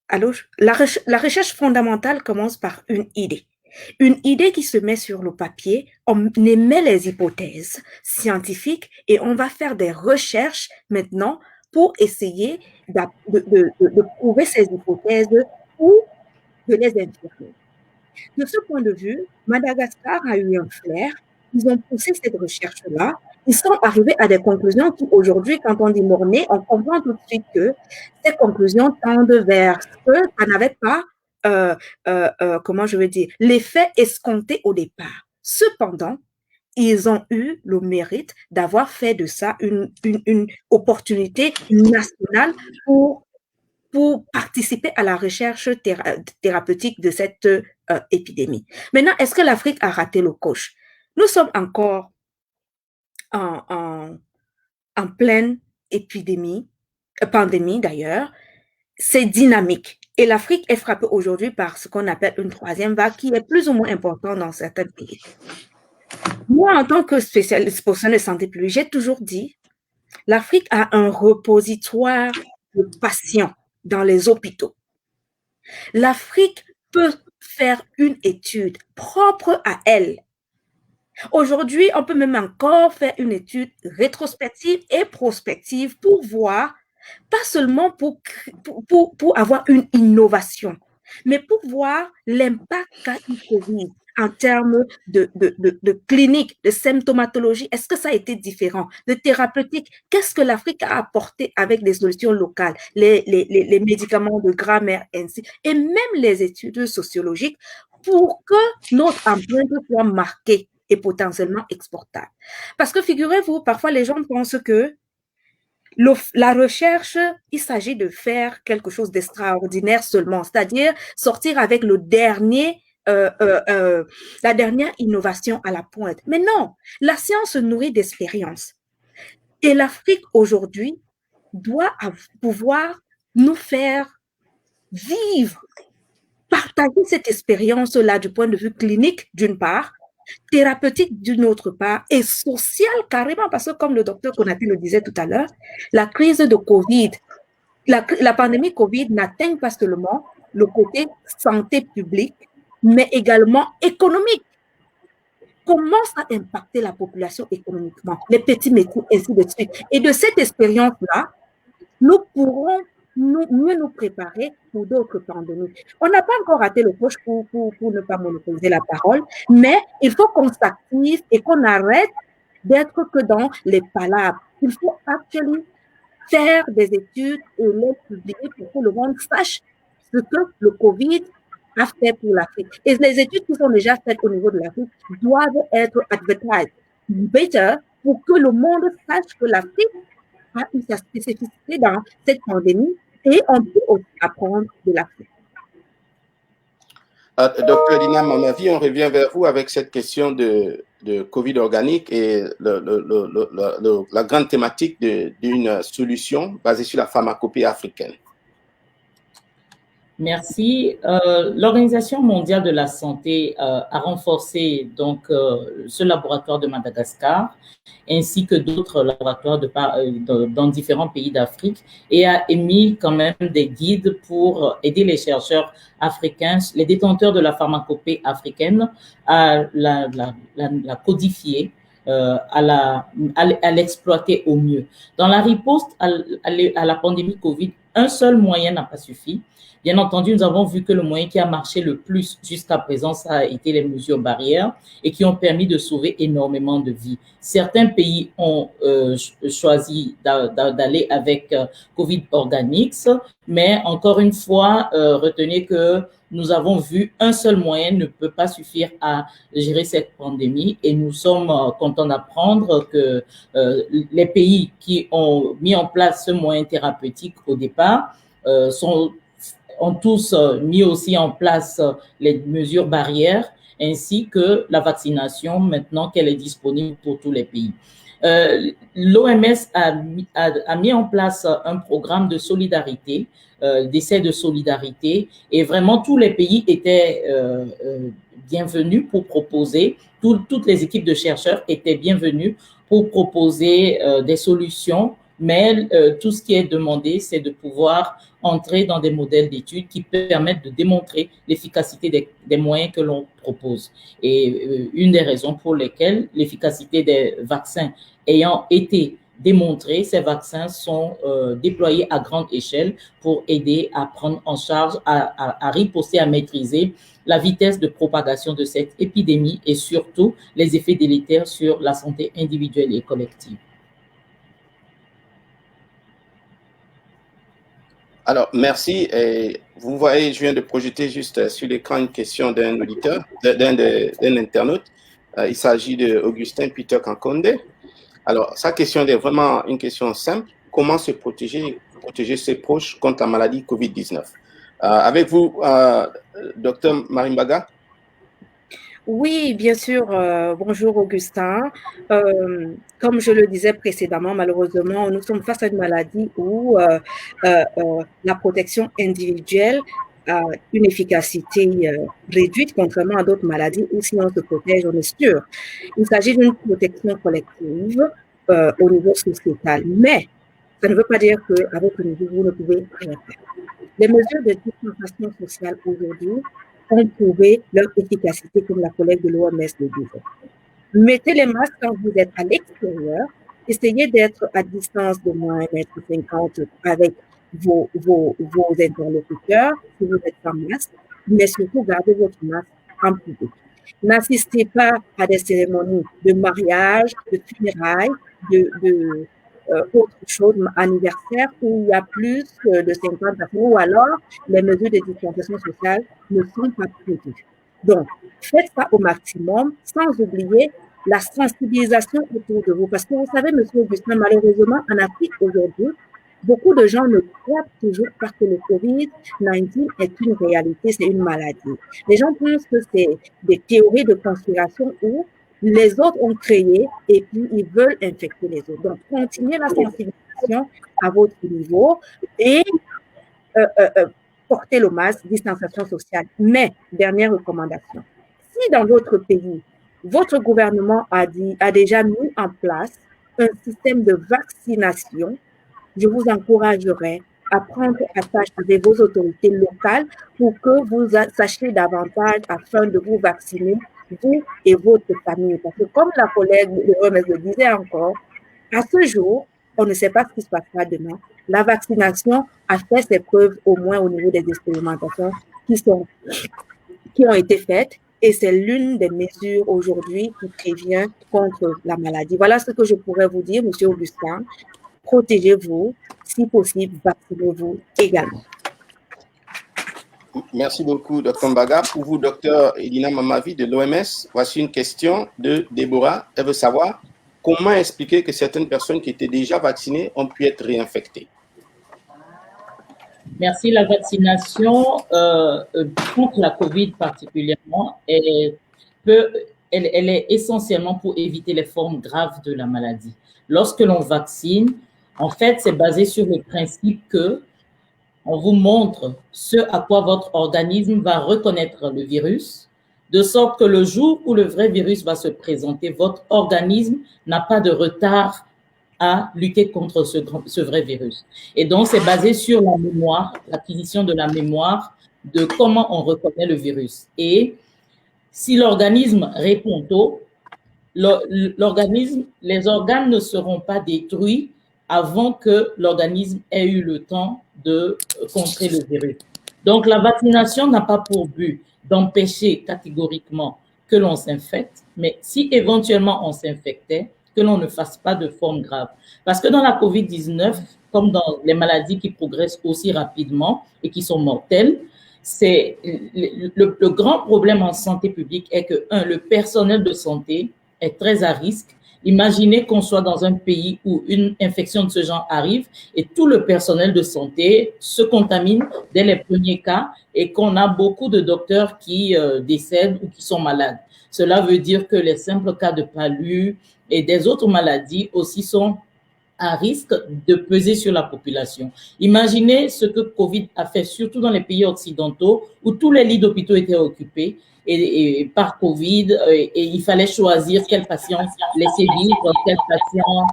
Alors, la recherche fondamentale commence par une idée. Une idée qui se met sur le papier, on émet les hypothèses scientifiques et on va faire des recherches maintenant pour essayer de prouver ces hypothèses ou de les infirmer. De ce point de vue, Madagascar a eu un flair, ils ont poussé cette recherche-là ils sont arrivés à des conclusions qui, aujourd'hui, quand on dit mort-né, on comprend tout de suite que ces conclusions tendent vers ce que ça n'avait pas, comment je veux dire, l'effet escompté au départ. Cependant, ils ont eu le mérite d'avoir fait de ça une opportunité nationale pour participer à la recherche thérapeutique de cette épidémie. Maintenant, est-ce que l'Afrique a raté le coche? Nous sommes encore en pleine pandémie d'ailleurs. C'est dynamique. Et l'Afrique est frappée aujourd'hui par ce qu'on appelle une troisième vague qui est plus ou moins importante dans certains pays. Moi, en tant que spécialiste professionnel de santé publique, j'ai toujours dit, l'Afrique a un repositoire de patients dans les hôpitaux. L'Afrique peut faire une étude propre à elle. Aujourd'hui, on peut même encore faire une étude rétrospective et prospective pour voir, pas seulement pour avoir une innovation, mais pour voir l'impact qu'a eu Covid en termes de clinique, de symptomatologie. Est-ce que ça a été différent? De thérapeutique, qu'est-ce que l'Afrique a apporté avec des solutions locales, les médicaments de grammaire ainsi, et même les études sociologiques pour que notre empreinte soit marquée et potentiellement exportable. Parce que figurez-vous, parfois les gens pensent que la recherche, il s'agit de faire quelque chose d'extraordinaire seulement, c'est-à-dire sortir avec la dernière innovation à la pointe. Mais non, la science se nourrit d'expérience. Et l'Afrique aujourd'hui doit pouvoir nous faire vivre, partager cette expérience-là du point de vue clinique d'une part, thérapeutique d'une autre part et sociale carrément, parce que comme le docteur Konaté le disait tout à l'heure, la crise de Covid, la pandémie Covid n'atteint pas seulement le côté santé publique, mais également économique. Comment ça a impacté la population économiquement, les petits métiers, ainsi de suite. Et de cette expérience-là, nous pourrons mieux nous préparer pour d'autres pandémies. On n'a pas encore raté le coche pour ne pas monopoliser la parole, mais il faut qu'on s'active et qu'on arrête d'être que dans les palabres. Il faut actuellement faire des études et les publier pour que le monde sache ce que le Covid a fait pour l'Afrique. Et les études qui sont déjà faites au niveau de l'Afrique doivent être advertised better pour que le monde sache que l'Afrique a eu sa spécificité dans cette pandémie et on peut aussi apprendre de l'Afrique. Docteur Lina, à mon avis, on revient vers vous avec cette question de Covid organique et la grande thématique d'une solution basée sur la pharmacopée africaine. Merci. L'Organisation mondiale de la santé a renforcé donc ce laboratoire de Madagascar ainsi que d'autres laboratoires dans différents pays d'Afrique et a émis quand même des guides pour aider les chercheurs africains, les détenteurs de la pharmacopée africaine à la codifier, à l'exploiter au mieux. Dans la riposte à la pandémie Covid, un seul moyen n'a pas suffi. Bien entendu, nous avons vu que le moyen qui a marché le plus jusqu'à présent, ça a été les mesures barrières et qui ont permis de sauver énormément de vies. Certains pays ont choisi d'aller avec Covid Organics, mais encore une fois, retenez que nous avons vu un seul moyen ne peut pas suffire à gérer cette pandémie et nous sommes contents d'apprendre que les pays qui ont mis en place ce moyen thérapeutique au départ ont tous mis aussi en place les mesures barrières ainsi que la vaccination maintenant qu'elle est disponible pour tous les pays. L'OMS a mis en place un programme de solidarité, d'essai de solidarité et vraiment tous les pays étaient bienvenus pour proposer, toutes les équipes de chercheurs étaient bienvenues pour proposer des solutions, mais tout ce qui est demandé, c'est de pouvoir entrer dans des modèles d'études qui permettent de démontrer l'efficacité des moyens que l'on propose. Et une des raisons pour lesquelles l'efficacité des vaccins ayant été démontré, ces vaccins sont déployés à grande échelle pour aider à prendre en charge, à riposter, à maîtriser la vitesse de propagation de cette épidémie et surtout les effets délétères sur la santé individuelle et collective. Alors, merci. Et vous voyez, je viens de projeter juste sur l'écran une question d'un auditeur, d'un internaute. Il s'agit d'Augustin Peter Kankonde. Alors, sa question est vraiment une question simple. Comment se protéger ses proches contre la maladie COVID-19? Avec vous, Dr Marimbaga. Oui, bien sûr. Bonjour Augustin. Comme je le disais précédemment, malheureusement, nous sommes face à une maladie où la protection individuelle a une efficacité réduite, contrairement à d'autres maladies où si on se protège, on est sûr. Il s'agit d'une protection collective au niveau sociétal. Mais ça ne veut pas dire qu'avec le niveau, vous ne pouvez rien faire. Les mesures de distanciation sociale aujourd'hui ont prouvé leur efficacité, comme la collègue de l'OMS le disait. Mettez les masques quand vous êtes à l'extérieur. Essayez d'être à distance de moins 1,50 m avec vos interlocuteurs si vous êtes sans masque, mais surtout gardez votre masque en public. N'assistez pas à des cérémonies de mariage, de funérailles, autre chose, anniversaire, où il y a plus de 50 personnes, ou alors les mesures de distanciation sociale ne sont pas prévues. Donc, faites ça au maximum, sans oublier la sensibilisation autour de vous. Parce que vous savez, M. Augustin, malheureusement, en Afrique aujourd'hui, beaucoup de gens ne croient toujours pas que le COVID-19 est une réalité, c'est une maladie. Les gens pensent que c'est des théories de conspiration où les autres ont créé et puis ils veulent infecter les autres. Donc, continuez la sensibilisation à votre niveau et portez le masque, distanciation sociale. Mais, dernière recommandation, si dans votre pays, votre gouvernement a déjà mis en place un système de vaccination, je vous encouragerai à prendre attache avec vos autorités locales pour que vous sachiez davantage afin de vous vacciner, vous et votre famille. Parce que comme la collègue de l'OMS le disait encore, à ce jour, on ne sait pas ce qui se passera demain. La vaccination a fait ses preuves au moins au niveau des expérimentations qui ont été faites et c'est l'une des mesures aujourd'hui qui prévient contre la maladie. Voilà ce que je pourrais vous dire, M. Augustin. Protégez-vous, si possible, vaccinez-vous également. Merci beaucoup, Dr Mbaga. Pour vous, Dr Elina Mamavi de l'OMS, voici une question de Déborah. Elle veut savoir comment expliquer que certaines personnes qui étaient déjà vaccinées ont pu être réinfectées. Merci. La vaccination contre la COVID particulièrement, elle est essentiellement pour éviter les formes graves de la maladie. Lorsque l'on vaccine, en fait, c'est basé sur le principe que on vous montre ce à quoi votre organisme va reconnaître le virus, de sorte que le jour où le vrai virus va se présenter, votre organisme n'a pas de retard à lutter contre ce vrai virus. Et donc, c'est basé sur la mémoire, l'acquisition de la mémoire de comment on reconnaît le virus. Et si l'organisme répond tôt, les organes ne seront pas détruits avant que l'organisme ait eu le temps de contrer le virus. Donc, la vaccination n'a pas pour but d'empêcher catégoriquement que l'on s'infecte, mais si éventuellement on s'infectait, que l'on ne fasse pas de forme grave. Parce que dans la COVID-19, comme dans les maladies qui progressent aussi rapidement et qui sont mortelles, c'est le grand problème en santé publique est que, le personnel de santé est très à risque. Imaginez qu'on soit dans un pays où une infection de ce genre arrive et tout le personnel de santé se contamine dès les premiers cas et qu'on a beaucoup de docteurs qui décèdent ou qui sont malades. Cela veut dire que les simples cas de palu et des autres maladies aussi sont à risque de peser sur la population. Imaginez ce que Covid a fait, surtout dans les pays occidentaux où tous les lits d'hôpitaux étaient occupés et par Covid, et il fallait choisir quel patient laisser vivre, quel patient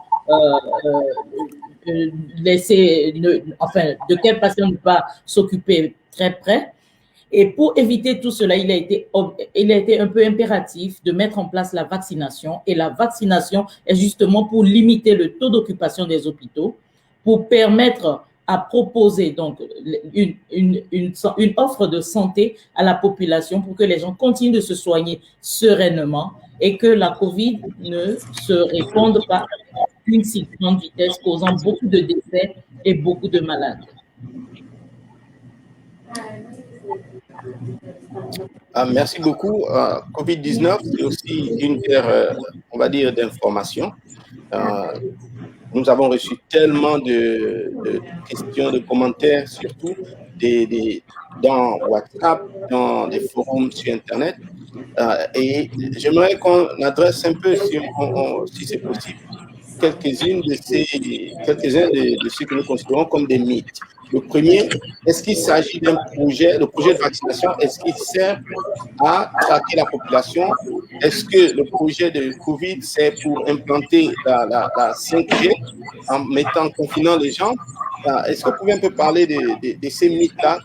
de quel patient ne pas s'occuper très près. Et pour éviter tout cela, il a été un peu impératif de mettre en place la vaccination. Et la vaccination est justement pour limiter le taux d'occupation des hôpitaux, pour permettre à proposer donc une offre de santé à la population pour que les gens continuent de se soigner sereinement et que la COVID ne se répande pas à une si grande vitesse, causant beaucoup de décès et beaucoup de malades. Merci beaucoup. COVID-19, c'est aussi une guerre, on va dire, d'information. Nous avons reçu tellement de questions, de commentaires, surtout dans WhatsApp, dans des forums sur Internet. Et j'aimerais qu'on adresse un peu, si c'est possible, quelques-uns de ceux que nous considérons comme des mythes. Le premier, est-ce qu'il s'agit d'un projet, le projet de vaccination, est-ce qu'il sert à traquer la population? Est-ce que le projet de COVID, c'est pour implanter la 5G en confinant les gens? Est-ce que vous pouvez un peu parler de ces mythes-là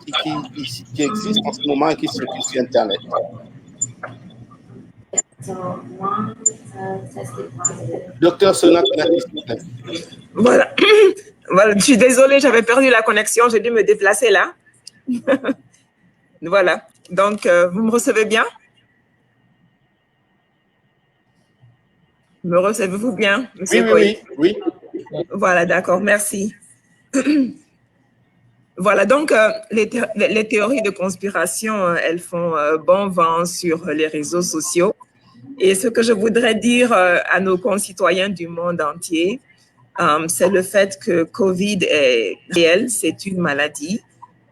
qui existent en ce moment et qui circulent sur Internet? Docteur Sona, voilà. Voilà, je suis désolée, j'avais perdu la connexion, j'ai dû me déplacer là. Voilà, donc vous me recevez bien? Me recevez-vous bien, monsieur Koy? Oui. Voilà, d'accord, merci. Voilà, donc les théories de conspiration, elles font bon vent sur les réseaux sociaux. Et ce que je voudrais dire à nos concitoyens du monde entier, c'est le fait que COVID est réel, c'est une maladie.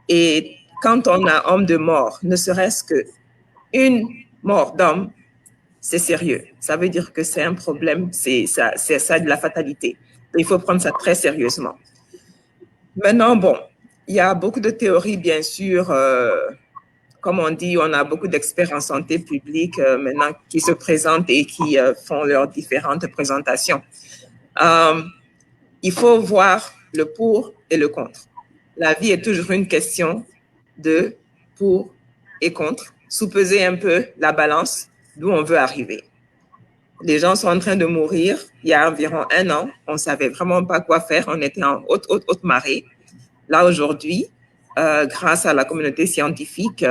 Et quand on a homme de mort, ne serait-ce qu'une mort d'homme, c'est sérieux. Ça veut dire que c'est un problème, c'est ça de la fatalité. Il faut prendre ça très sérieusement. Maintenant, bon, il y a beaucoup de théories, bien sûr. Comme on dit, on a beaucoup d'experts en santé publique maintenant qui se présentent et qui font leurs différentes présentations. Il faut voir le pour et le contre. La vie est toujours une question de pour et contre. Sous-peser un peu la balance d'où on veut arriver. Les gens sont en train de mourir. Il y a environ 1 an, on ne savait vraiment pas quoi faire. On était en haute marée. Là, aujourd'hui, grâce à la communauté scientifique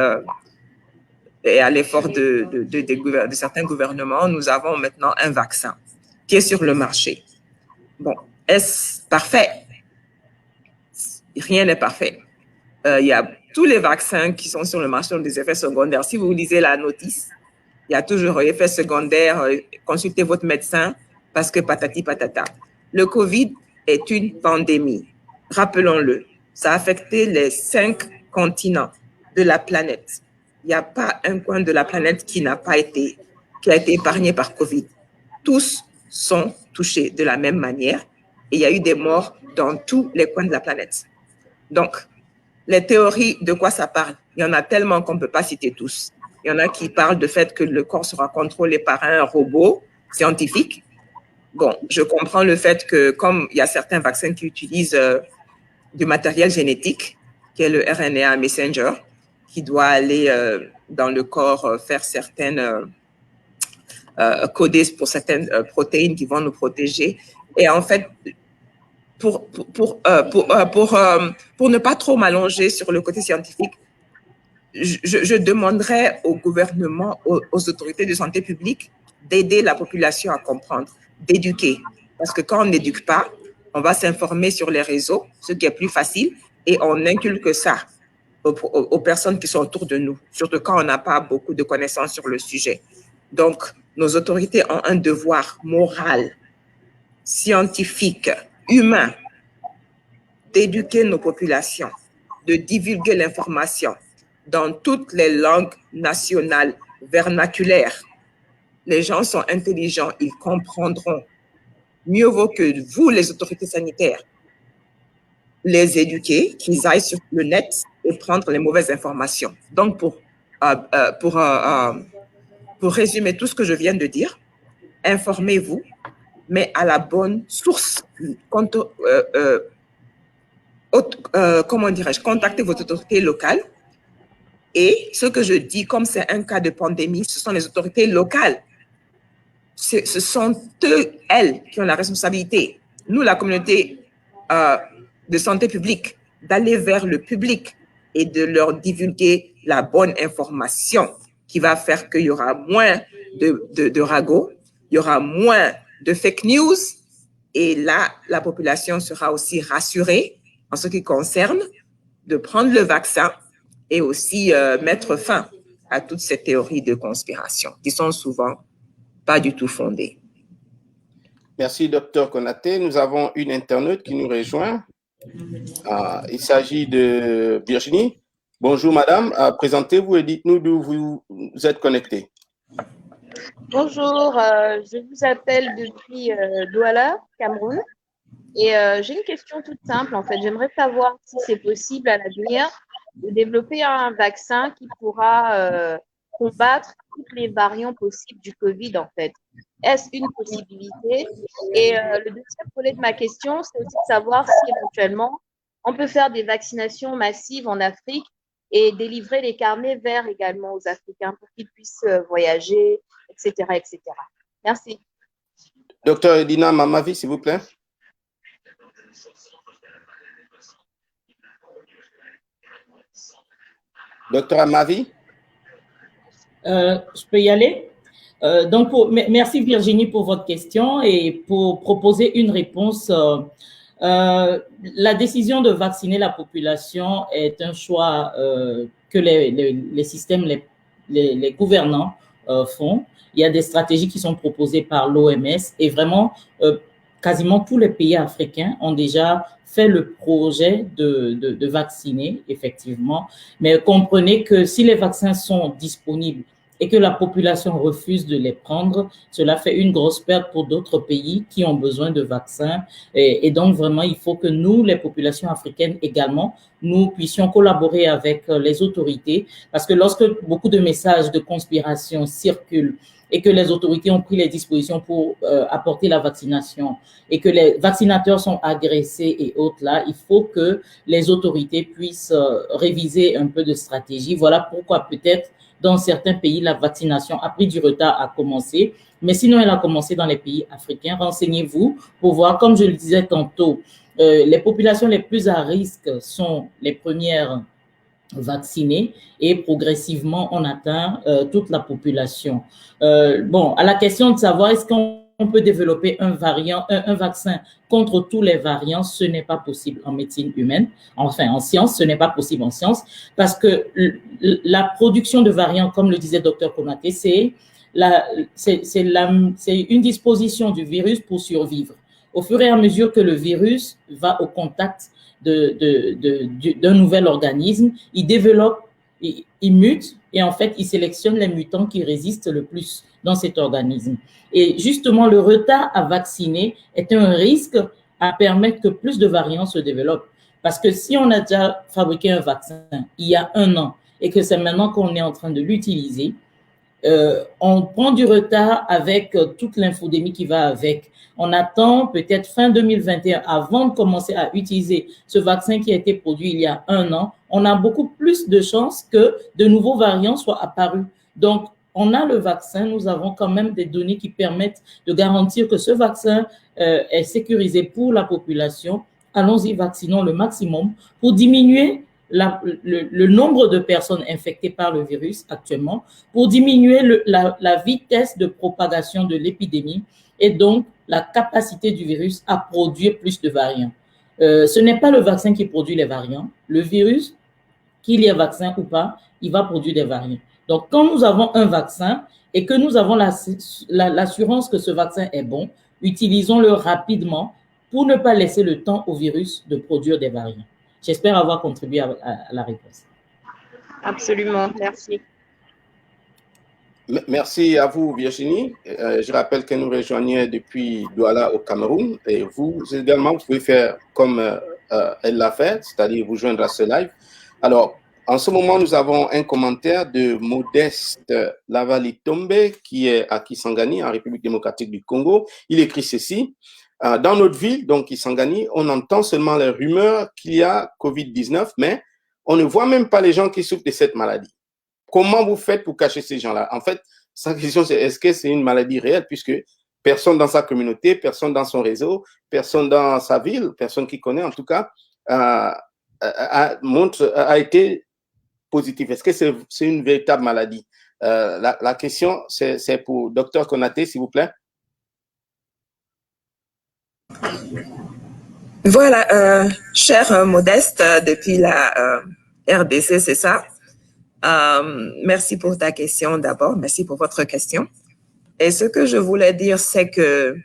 et à l'effort de certains gouvernements, nous avons maintenant un vaccin qui est sur le marché. Bon, est-ce parfait? Rien n'est parfait. Il y a tous les vaccins qui sont sur le marché ont des effets secondaires. Si vous lisez la notice, il y a toujours effets secondaires. Consultez votre médecin parce que patati patata. Le COVID est une pandémie. Rappelons-le, ça a affecté les 5 continents de la planète. Il n'y a pas un coin de la planète qui a été épargné par COVID. Tous sont touchés de la même manière et il y a eu des morts dans tous les coins de la planète. Donc, les théories, de quoi ça parle? Il y en a tellement qu'on ne peut pas citer tous. Il y en a qui parlent du fait que le corps sera contrôlé par un robot scientifique. Bon, je comprends le fait que comme il y a certains vaccins qui utilisent du matériel génétique, qui est le RNA messenger, qui doit aller dans le corps faire certaines coder pour certaines protéines qui vont nous protéger. Et en fait, pour ne pas trop m'allonger sur le côté scientifique, je demanderais au gouvernement, aux autorités de santé publique, d'aider la population à comprendre, d'éduquer. Parce que quand on n'éduque pas, on va s'informer sur les réseaux, ce qui est plus facile, et on inculque ça aux personnes qui sont autour de nous, surtout quand on n'a pas beaucoup de connaissances sur le sujet. Donc, nos autorités ont un devoir moral, scientifique, humain, d'éduquer nos populations, de divulguer l'information dans toutes les langues nationales vernaculaires. Les gens sont intelligents, ils comprendront. Mieux vaut que vous, les autorités sanitaires, les éduquer, qu'ils aillent sur le net et prendre les mauvaises informations. Donc, pour résumer tout ce que je viens de dire, informez-vous, mais à la bonne source. Comment dirais-je, contactez votre autorité locale Et ce que je dis, comme c'est un cas de pandémie, ce sont les autorités locales. Ce sont elles qui ont la responsabilité, nous, la communauté de santé publique, d'aller vers le public et de leur divulguer la bonne information qui va faire qu'il y aura moins de ragots, il y aura moins de fake news, et là, la population sera aussi rassurée en ce qui concerne de prendre le vaccin et aussi mettre fin à toutes ces théories de conspiration qui sont souvent pas du tout fondées. Merci, Dr Konaté. Nous avons une internaute qui nous rejoint. Il s'agit de Virginie. Bonjour, madame. Présentez-vous et dites-nous d'où vous êtes connectée. Bonjour, je vous appelle depuis Douala, Cameroun. Et j'ai une question toute simple, en fait. J'aimerais savoir si c'est possible à l'avenir de développer un vaccin qui pourra combattre toutes les variants possibles du Covid, en fait. Est-ce une possibilité? Et le deuxième volet de ma question, c'est aussi de savoir si éventuellement on peut faire des vaccinations massives en Afrique et délivrer les carnets verts également aux Africains pour qu'ils puissent voyager, etc., etc. Merci. Docteur Edina Mamavi, s'il vous plaît. Docteur Amavi. Je peux y aller? Donc, merci Virginie pour votre question et pour proposer une réponse. La décision de vacciner la population est un choix que les systèmes, les gouvernants font. Il y a des stratégies qui sont proposées par l'OMS et vraiment, quasiment tous les pays africains ont déjà fait le projet de vacciner, effectivement. Mais comprenez que si les vaccins sont disponibles et que la population refuse de les prendre, cela fait une grosse perte pour d'autres pays qui ont besoin de vaccins. Et donc, vraiment, il faut que nous, les populations africaines également, nous puissions collaborer avec les autorités, parce que lorsque beaucoup de messages de conspiration circulent et que les autorités ont pris les dispositions pour apporter la vaccination et que les vaccinateurs sont agressés et autres là, il faut que les autorités puissent réviser un peu de stratégie. Voilà pourquoi peut-être dans certains pays, la vaccination a pris du retard à commencer, mais sinon, elle a commencé dans les pays africains. Renseignez-vous pour voir, comme je le disais tantôt, les populations les plus à risque sont les premières vaccinées et progressivement, on atteint toute la population. Bon, à la question de savoir est-ce qu'on peut développer un vaccin contre tous les variants, ce n'est pas possible en médecine humaine. Enfin, en science, ce n'est pas possible en science parce que la production de variants, comme le disait Dr Konaté, c'est une disposition du virus pour survivre. Au fur et à mesure que le virus va au contact d'un nouvel organisme, il développe, il mute et en fait, il sélectionne les mutants qui résistent le plus dans cet organisme. Et justement, le retard à vacciner est un risque à permettre que plus de variants se développent. Parce que si on a déjà fabriqué un vaccin il y a 1 an et que c'est maintenant qu'on est en train de l'utiliser, on prend du retard avec toute l'infodémie qui va avec. On attend peut-être fin 2021 avant de commencer à utiliser ce vaccin qui a été produit il y a 1 an. On a beaucoup plus de chances que de nouveaux variants soient apparus. Donc, on a le vaccin, nous avons quand même des données qui permettent de garantir que ce vaccin est sécurisé pour la population. Allons-y, vaccinons le maximum pour diminuer le nombre de personnes infectées par le virus actuellement, pour diminuer la vitesse de propagation de l'épidémie et donc la capacité du virus à produire plus de variants. Ce n'est pas le vaccin qui produit les variants. Le virus, qu'il y ait vaccin ou pas, il va produire des variants. Donc, quand nous avons un vaccin et que nous avons l'assurance que ce vaccin est bon, utilisons-le rapidement pour ne pas laisser le temps au virus de produire des variants. J'espère avoir contribué à la réponse. Absolument, merci. Merci à vous, Virginie. Je rappelle que nous rejoignons depuis Douala au Cameroun. Et vous également, vous pouvez faire comme elle l'a fait, c'est-à-dire vous joindre à ce live. Alors, en ce moment, nous avons un commentaire de Modeste Lavalitombe qui est à Kisangani, en République démocratique du Congo. Il écrit ceci. Dans notre ville, donc Kisangani, on entend seulement les rumeurs qu'il y a Covid-19, mais on ne voit même pas les gens qui souffrent de cette maladie. comment vous faites pour cacher ces gens-là? En fait, sa question, c'est est-ce que c'est une maladie réelle, puisque personne dans sa communauté, personne dans son réseau, personne dans sa ville, personne qui connaît en tout cas, a été positif. Est-ce que c'est une véritable maladie? La question, c'est pour Dr Konaté, s'il vous plaît. Voilà, cher Modeste, depuis la RDC, c'est ça. Merci pour ta question d'abord, merci pour votre question. Et ce que je voulais dire, c'est que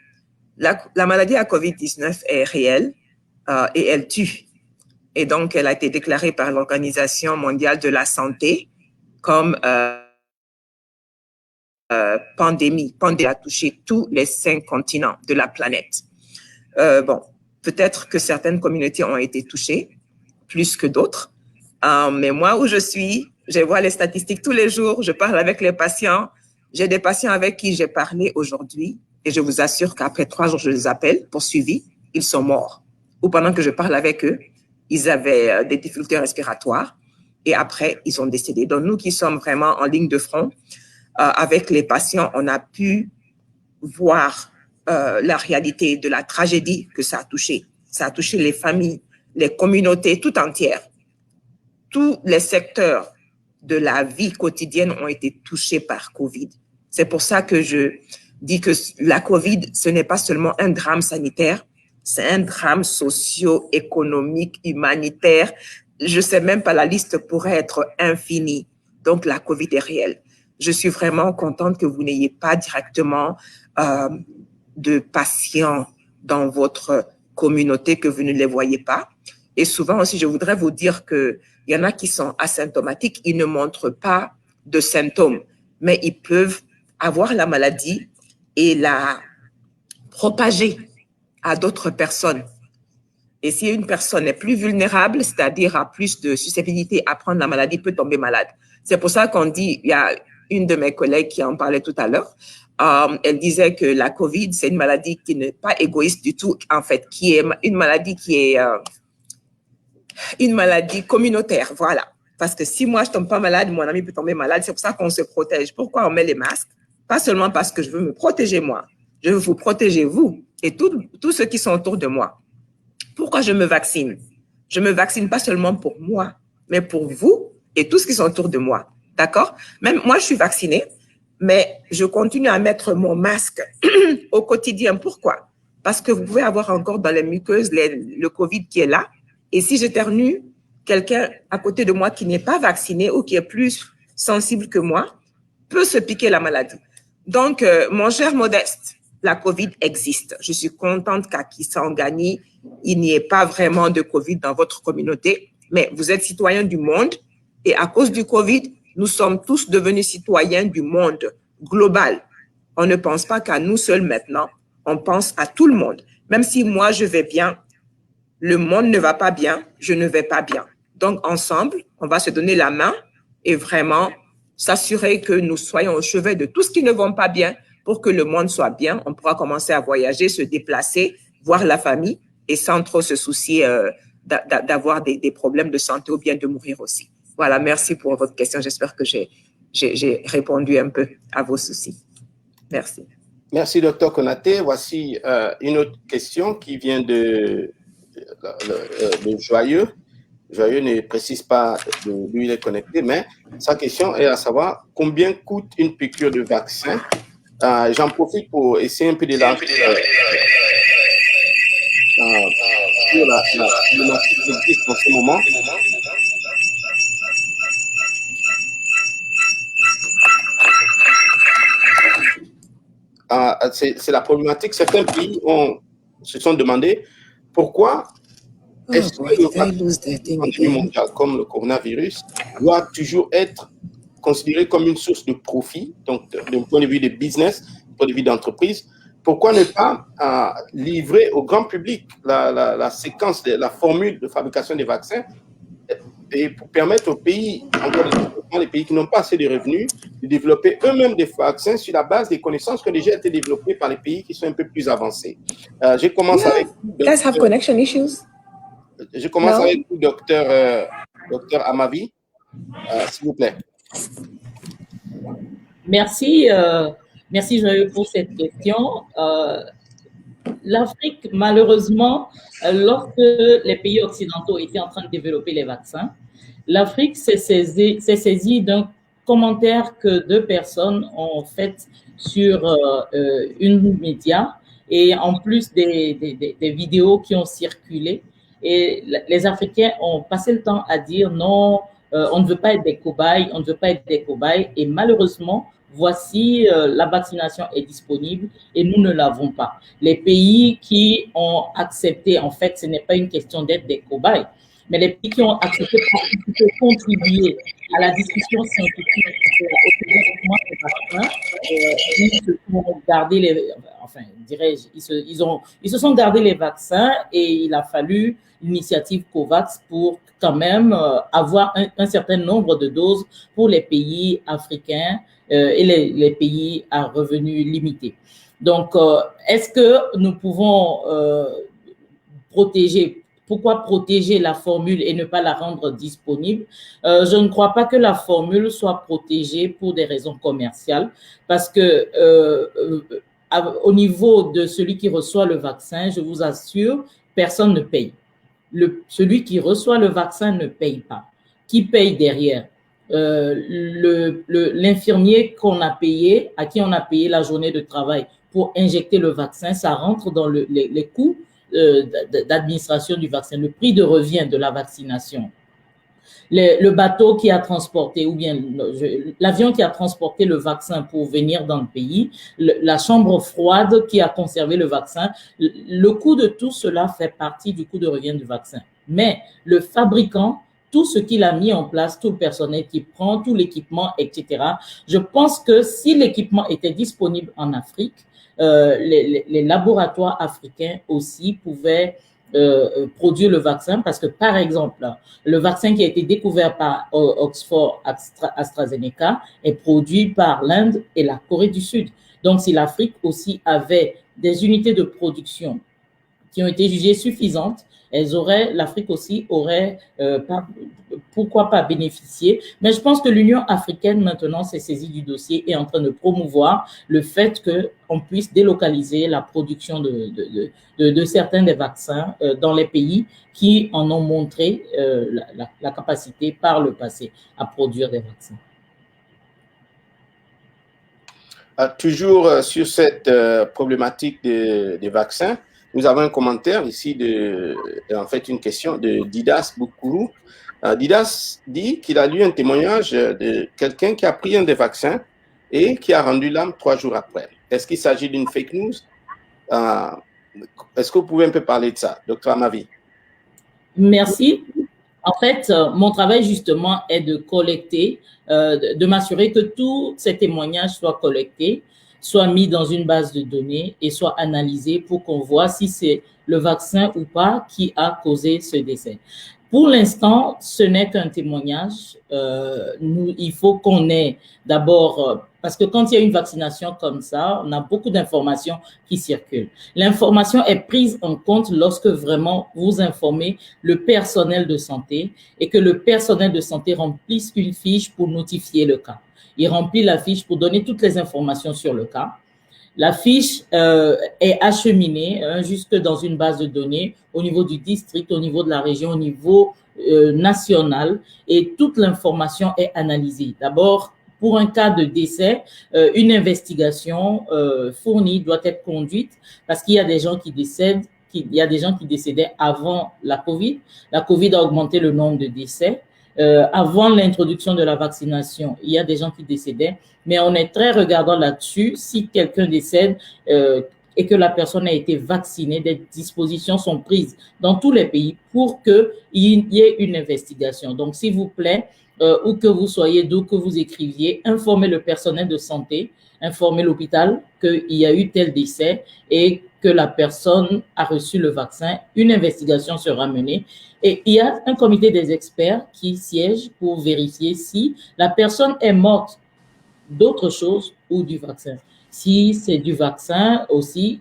la maladie à COVID-19 est réelle et elle tue. Et donc, elle a été déclarée par l'Organisation mondiale de la santé comme pandémie. Pandémie a touché tous les 5 continents de la planète. Bon, peut-être que certaines communautés ont été touchées plus que d'autres. Mais moi, où je suis, je vois les statistiques tous les jours, je parle avec les patients. J'ai des patients avec qui j'ai parlé aujourd'hui et je vous assure qu'après 3 jours, je les appelle pour suivi, ils sont morts. Ou pendant que je parle avec eux, ils avaient des difficultés respiratoires et après, ils sont décédés. Donc, nous qui sommes vraiment en ligne de front, avec les patients, on a pu voir la réalité de la tragédie que ça a touché. Ça a touché les familles, les communautés tout entières. Tous les secteurs de la vie quotidienne ont été touchés par COVID. C'est pour ça que je dis que la COVID, ce n'est pas seulement un drame sanitaire, c'est un drame socio-économique, humanitaire. Je ne sais même pas, la liste pourrait être infinie. Donc, la COVID est réelle. Je suis vraiment contente que vous n'ayez pas directement de patients dans votre communauté, que vous ne les voyez pas. Et souvent aussi, je voudrais vous dire qu'il y en a qui sont asymptomatiques, ils ne montrent pas de symptômes, mais ils peuvent avoir la maladie et la propager à d'autres personnes. Et si une personne est plus vulnérable, c'est-à-dire a plus de susceptibilité à prendre la maladie, peut tomber malade. C'est pour ça qu'on dit, il y a une de mes collègues qui en parlait tout à l'heure, elle disait que la COVID, c'est une maladie qui n'est pas égoïste du tout, en fait, qui est une maladie qui est une maladie communautaire, voilà. Parce que si moi, je ne tombe pas malade, mon ami peut tomber malade. C'est pour ça qu'on se protège. Pourquoi on met les masques? Pas seulement parce que je veux me protéger moi. Je veux vous protéger, vous, et tous ceux qui sont autour de moi. Pourquoi je me vaccine? Je me vaccine pas seulement pour moi, mais pour vous et tous ceux qui sont autour de moi. D'accord? Même moi, je suis vaccinée, mais je continue à mettre mon masque au quotidien. Pourquoi? Parce que vous pouvez avoir encore dans les muqueuses le COVID qui est là. Et si j'éternue, quelqu'un à côté de moi qui n'est pas vacciné ou qui est plus sensible que moi peut se piquer la maladie. Donc, mon cher Modeste, la COVID existe. Je suis contente qu'à Kisangani, il n'y ait pas vraiment de COVID dans votre communauté, mais vous êtes citoyens du monde et à cause du COVID, nous sommes tous devenus citoyens du monde global. On ne pense pas qu'à nous seuls maintenant, on pense à tout le monde. Même si moi, je vais bien, le monde ne va pas bien, je ne vais pas bien. Donc, ensemble, on va se donner la main et vraiment s'assurer que nous soyons au chevet de tout ce qui ne va pas bien pour que le monde soit bien. On pourra commencer à voyager, se déplacer, voir la famille et sans trop se soucier d'avoir des problèmes de santé ou bien de mourir aussi. Voilà, merci pour votre question. J'espère que j'ai répondu un peu à vos soucis. Merci. Merci, Dr Konaté. Voici une autre question qui vient de Joyeux. Joyeux ne précise pas d'où il est connecté, mais sa question est à savoir combien coûte une piqûre de vaccin. J'en profite pour essayer un peu d'élargir sur la problématique qui existe en ce moment. C'est la problématique. Certains pays se sont demandé pourquoi est-ce que le pandémie mondiale comme le coronavirus doit toujours être considéré comme une source de profit, donc d'un point de vue de business, d'un point de vue d'entreprise. Pourquoi ne pas livrer au grand public la séquence, la formule de fabrication des vaccins et pour permettre aux pays, les pays qui n'ont pas assez de revenus, de développer eux-mêmes des vaccins sur la base des connaissances qui ont déjà été développées par les pays qui sont un peu plus avancés. Je commence avec vous, docteur Amavi, s'il vous plaît. Merci, merci Joël pour cette question. L'Afrique, malheureusement, lorsque les pays occidentaux étaient en train de développer les vaccins, l'Afrique s'est saisie d'un commentaire que 2 personnes ont fait sur une média et en plus des vidéos qui ont circulé. Et les Africains ont passé le temps à dire non, on ne veut pas être des cobayes, on ne veut pas être des cobayes. Et malheureusement, voici, la vaccination est disponible et nous ne l'avons pas. Les pays qui ont accepté, en fait, ce n'est pas une question d'être des cobayes, mais les pays qui ont accepté de contribuer à la discussion scientifique au développement des vaccins, ils se sont gardés ils se sont gardés les vaccins et il a fallu l'initiative COVAX pour quand même avoir un certain nombre de doses pour les pays africains et les pays à revenus limités. Donc, est-ce que nous pouvons pourquoi protéger la formule et ne pas la rendre disponible? Je ne crois pas que la formule soit protégée pour des raisons commerciales parce que au niveau de celui qui reçoit le vaccin, je vous assure, personne ne paye. Celui qui reçoit le vaccin ne paye pas. Qui paye derrière? L'infirmier à qui on a payé la journée de travail pour injecter le vaccin, ça rentre dans les coûts d'administration du vaccin, le prix de revient de la vaccination. Le bateau qui a transporté, ou bien l'avion qui a transporté le vaccin pour venir dans le pays, la chambre froide qui a conservé le vaccin, le coût de tout cela fait partie du coût de revient du vaccin. Mais le fabricant, tout ce qu'il a mis en place, tout le personnel qui prend, tout l'équipement, etc. Je pense que si l'équipement était disponible en Afrique, les laboratoires africains aussi pouvaient produire le vaccin parce que, par exemple, le vaccin qui a été découvert par Oxford AstraZeneca est produit par l'Inde et la Corée du Sud. Donc, si l'Afrique aussi avait des unités de production qui ont été jugées suffisantes, l'Afrique aussi aurait, pourquoi pas, bénéficié. Mais je pense que l'Union africaine, maintenant, s'est saisie du dossier et est en train de promouvoir le fait qu'on puisse délocaliser la production de certains des vaccins dans les pays qui en ont montré la capacité par le passé à produire des vaccins. Toujours sur cette problématique des vaccins, nous avons un commentaire ici en fait une question de Didas Boukourou. Didas dit qu'il a lu un témoignage de quelqu'un qui a pris un des vaccins et qui a rendu l'âme 3 jours après. Est-ce qu'il s'agit d'une fake news? Est-ce que vous pouvez un peu parler de ça, Dr. Amavi? Merci. En fait, mon travail justement est de collecter, de m'assurer que tous ces témoignages soient collectés, soit mis dans une base de données et soit analysé pour qu'on voit si c'est le vaccin ou pas qui a causé ce décès. Pour l'instant, ce n'est qu'un témoignage. Il faut qu'on ait d'abord, parce que quand il y a une vaccination comme ça, on a beaucoup d'informations qui circulent. L'information est prise en compte lorsque vraiment vous informez le personnel de santé et que le personnel de santé remplisse une fiche pour notifier le cas. Il remplit la fiche pour donner toutes les informations sur le cas. La fiche est acheminée jusque dans une base de données au niveau du district, au niveau de la région, au niveau national et toute l'information est analysée. D'abord, pour un cas de décès, une investigation fournie doit être conduite parce qu'il y a des gens qui décèdent, il y a des gens qui décédaient avant la COVID. La COVID a augmenté le nombre de décès. Avant l'introduction de la vaccination, il y a des gens qui décédaient, mais on est très regardant là-dessus. Si quelqu'un décède et que la personne a été vaccinée, des dispositions sont prises dans tous les pays pour qu'il y ait une investigation. Donc, s'il vous plaît, où que vous soyez, d'où que vous écriviez, informez le personnel de santé, informez l'hôpital qu'il y a eu tel décès et que la personne a reçu le vaccin. Une investigation sera menée. Et il y a un comité des experts qui siège pour vérifier si la personne est morte d'autre chose ou du vaccin. Si c'est du vaccin aussi,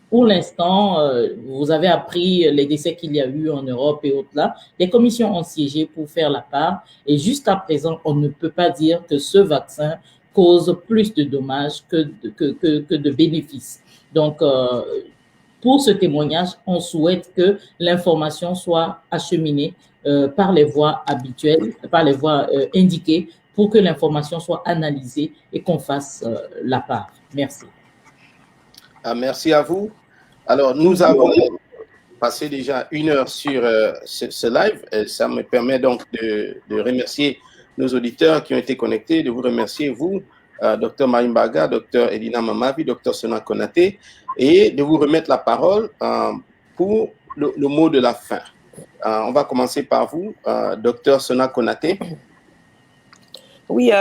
pour l'instant, vous avez appris les décès qu'il y a eu en Europe et autres là. Les commissions ont siégé pour faire la part et jusqu'à présent, on ne peut pas dire que ce vaccin cause plus de dommages que de bénéfices. Donc, pour ce témoignage, on souhaite que l'information soit acheminée par les voies habituelles, par les voies indiquées, pour que l'information soit analysée et qu'on fasse la part. Merci. Merci à vous. Alors, nous avons passé déjà 1 heure sur ce live. Et ça me permet donc de remercier nos auditeurs qui ont été connectés, de vous remercier, vous, Dr Marimbaga, Dr Edina Mamavi, Dr Sona Konaté, et de vous remettre la parole pour le mot de la fin. On va commencer par vous, Dr Sona Konaté. Oui,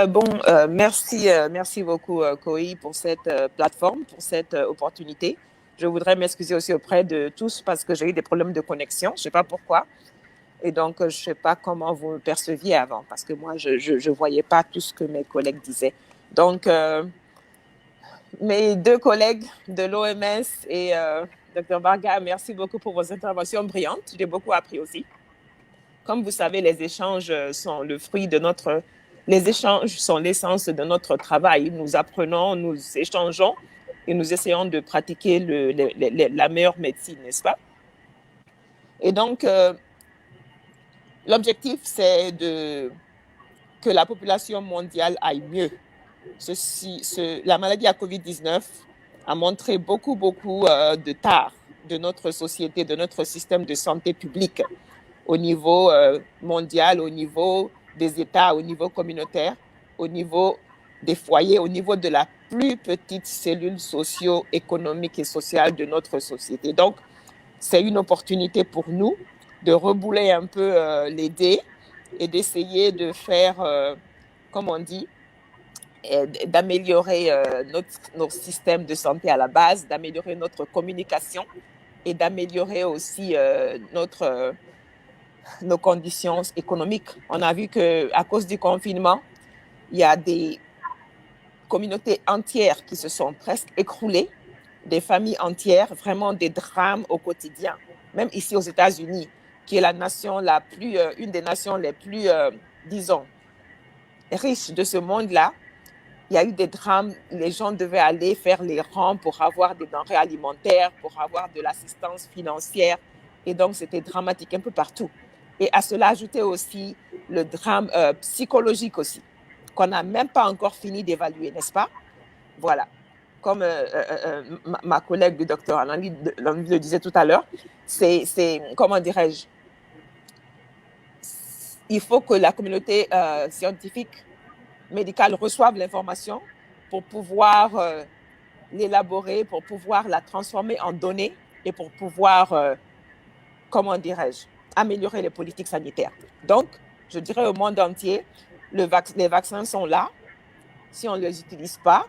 merci beaucoup, Kohi, pour cette plateforme, pour cette opportunité. Je voudrais m'excuser aussi auprès de tous parce que j'ai eu des problèmes de connexion, je ne sais pas pourquoi. Et donc, je ne sais pas comment vous me perceviez avant, parce que moi, je ne voyais pas tout ce que mes collègues disaient. Donc, mes 2 collègues de l'OMS et Dr Varga, merci beaucoup pour vos interventions brillantes. J'ai beaucoup appris aussi. Comme vous savez, les échanges sont le fruit de notre... Les échanges sont l'essence de notre travail. Nous apprenons, nous échangeons et nous essayons de pratiquer la meilleure médecine, n'est-ce pas? Et donc, l'objectif, c'est que la population mondiale aille mieux. La maladie à COVID-19 a montré beaucoup de tard de notre société, de notre système de santé publique au niveau mondial, au niveau des États, au niveau communautaire, au niveau des foyers, au niveau de la plus petite cellule socio-économique et sociale de notre société. Donc, c'est une opportunité pour nous de rebouler un peu les dés et d'essayer de faire, comme on dit, d'améliorer notre système de santé à la base, d'améliorer notre communication et d'améliorer aussi nos conditions économiques. On a vu qu'à cause du confinement, il y a des communautés entières qui se sont presque écroulées, des familles entières, vraiment des drames au quotidien. Même ici aux États-Unis, qui est la nation une des nations les plus, disons, riches de ce monde-là, il y a eu des drames. Les gens devaient aller faire les rangs pour avoir des denrées alimentaires, pour avoir de l'assistance financière. Et donc, c'était dramatique un peu partout. Et à cela, ajouter aussi le drame psychologique aussi, qu'on n'a même pas encore fini d'évaluer, n'est-ce pas? Voilà. Comme ma collègue, le docteur Anani, le disait tout à l'heure, c'est comment dirais-je, il faut que la communauté scientifique, médicale reçoive l'information pour pouvoir l'élaborer, pour pouvoir la transformer en données et pour pouvoir, comment dirais-je, améliorer les politiques sanitaires. Donc, je dirais au monde entier, les vaccins sont là. Si on ne les utilise pas,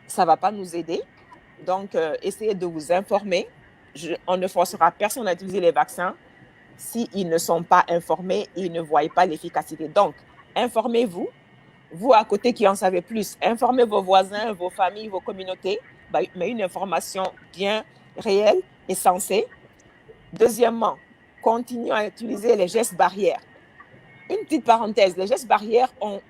ça ne va pas nous aider. Donc, essayez de vous informer. On ne forcera personne à utiliser les vaccins s'ils ne sont pas informés et ils ne voient pas l'efficacité. Donc, informez-vous. Vous, à côté qui en savez plus, informez vos voisins, vos familles, vos communautés, mais une information bien réelle et sensée. Deuxièmement, continuez à utiliser les gestes barrières. Une petite parenthèse, les gestes barrières ont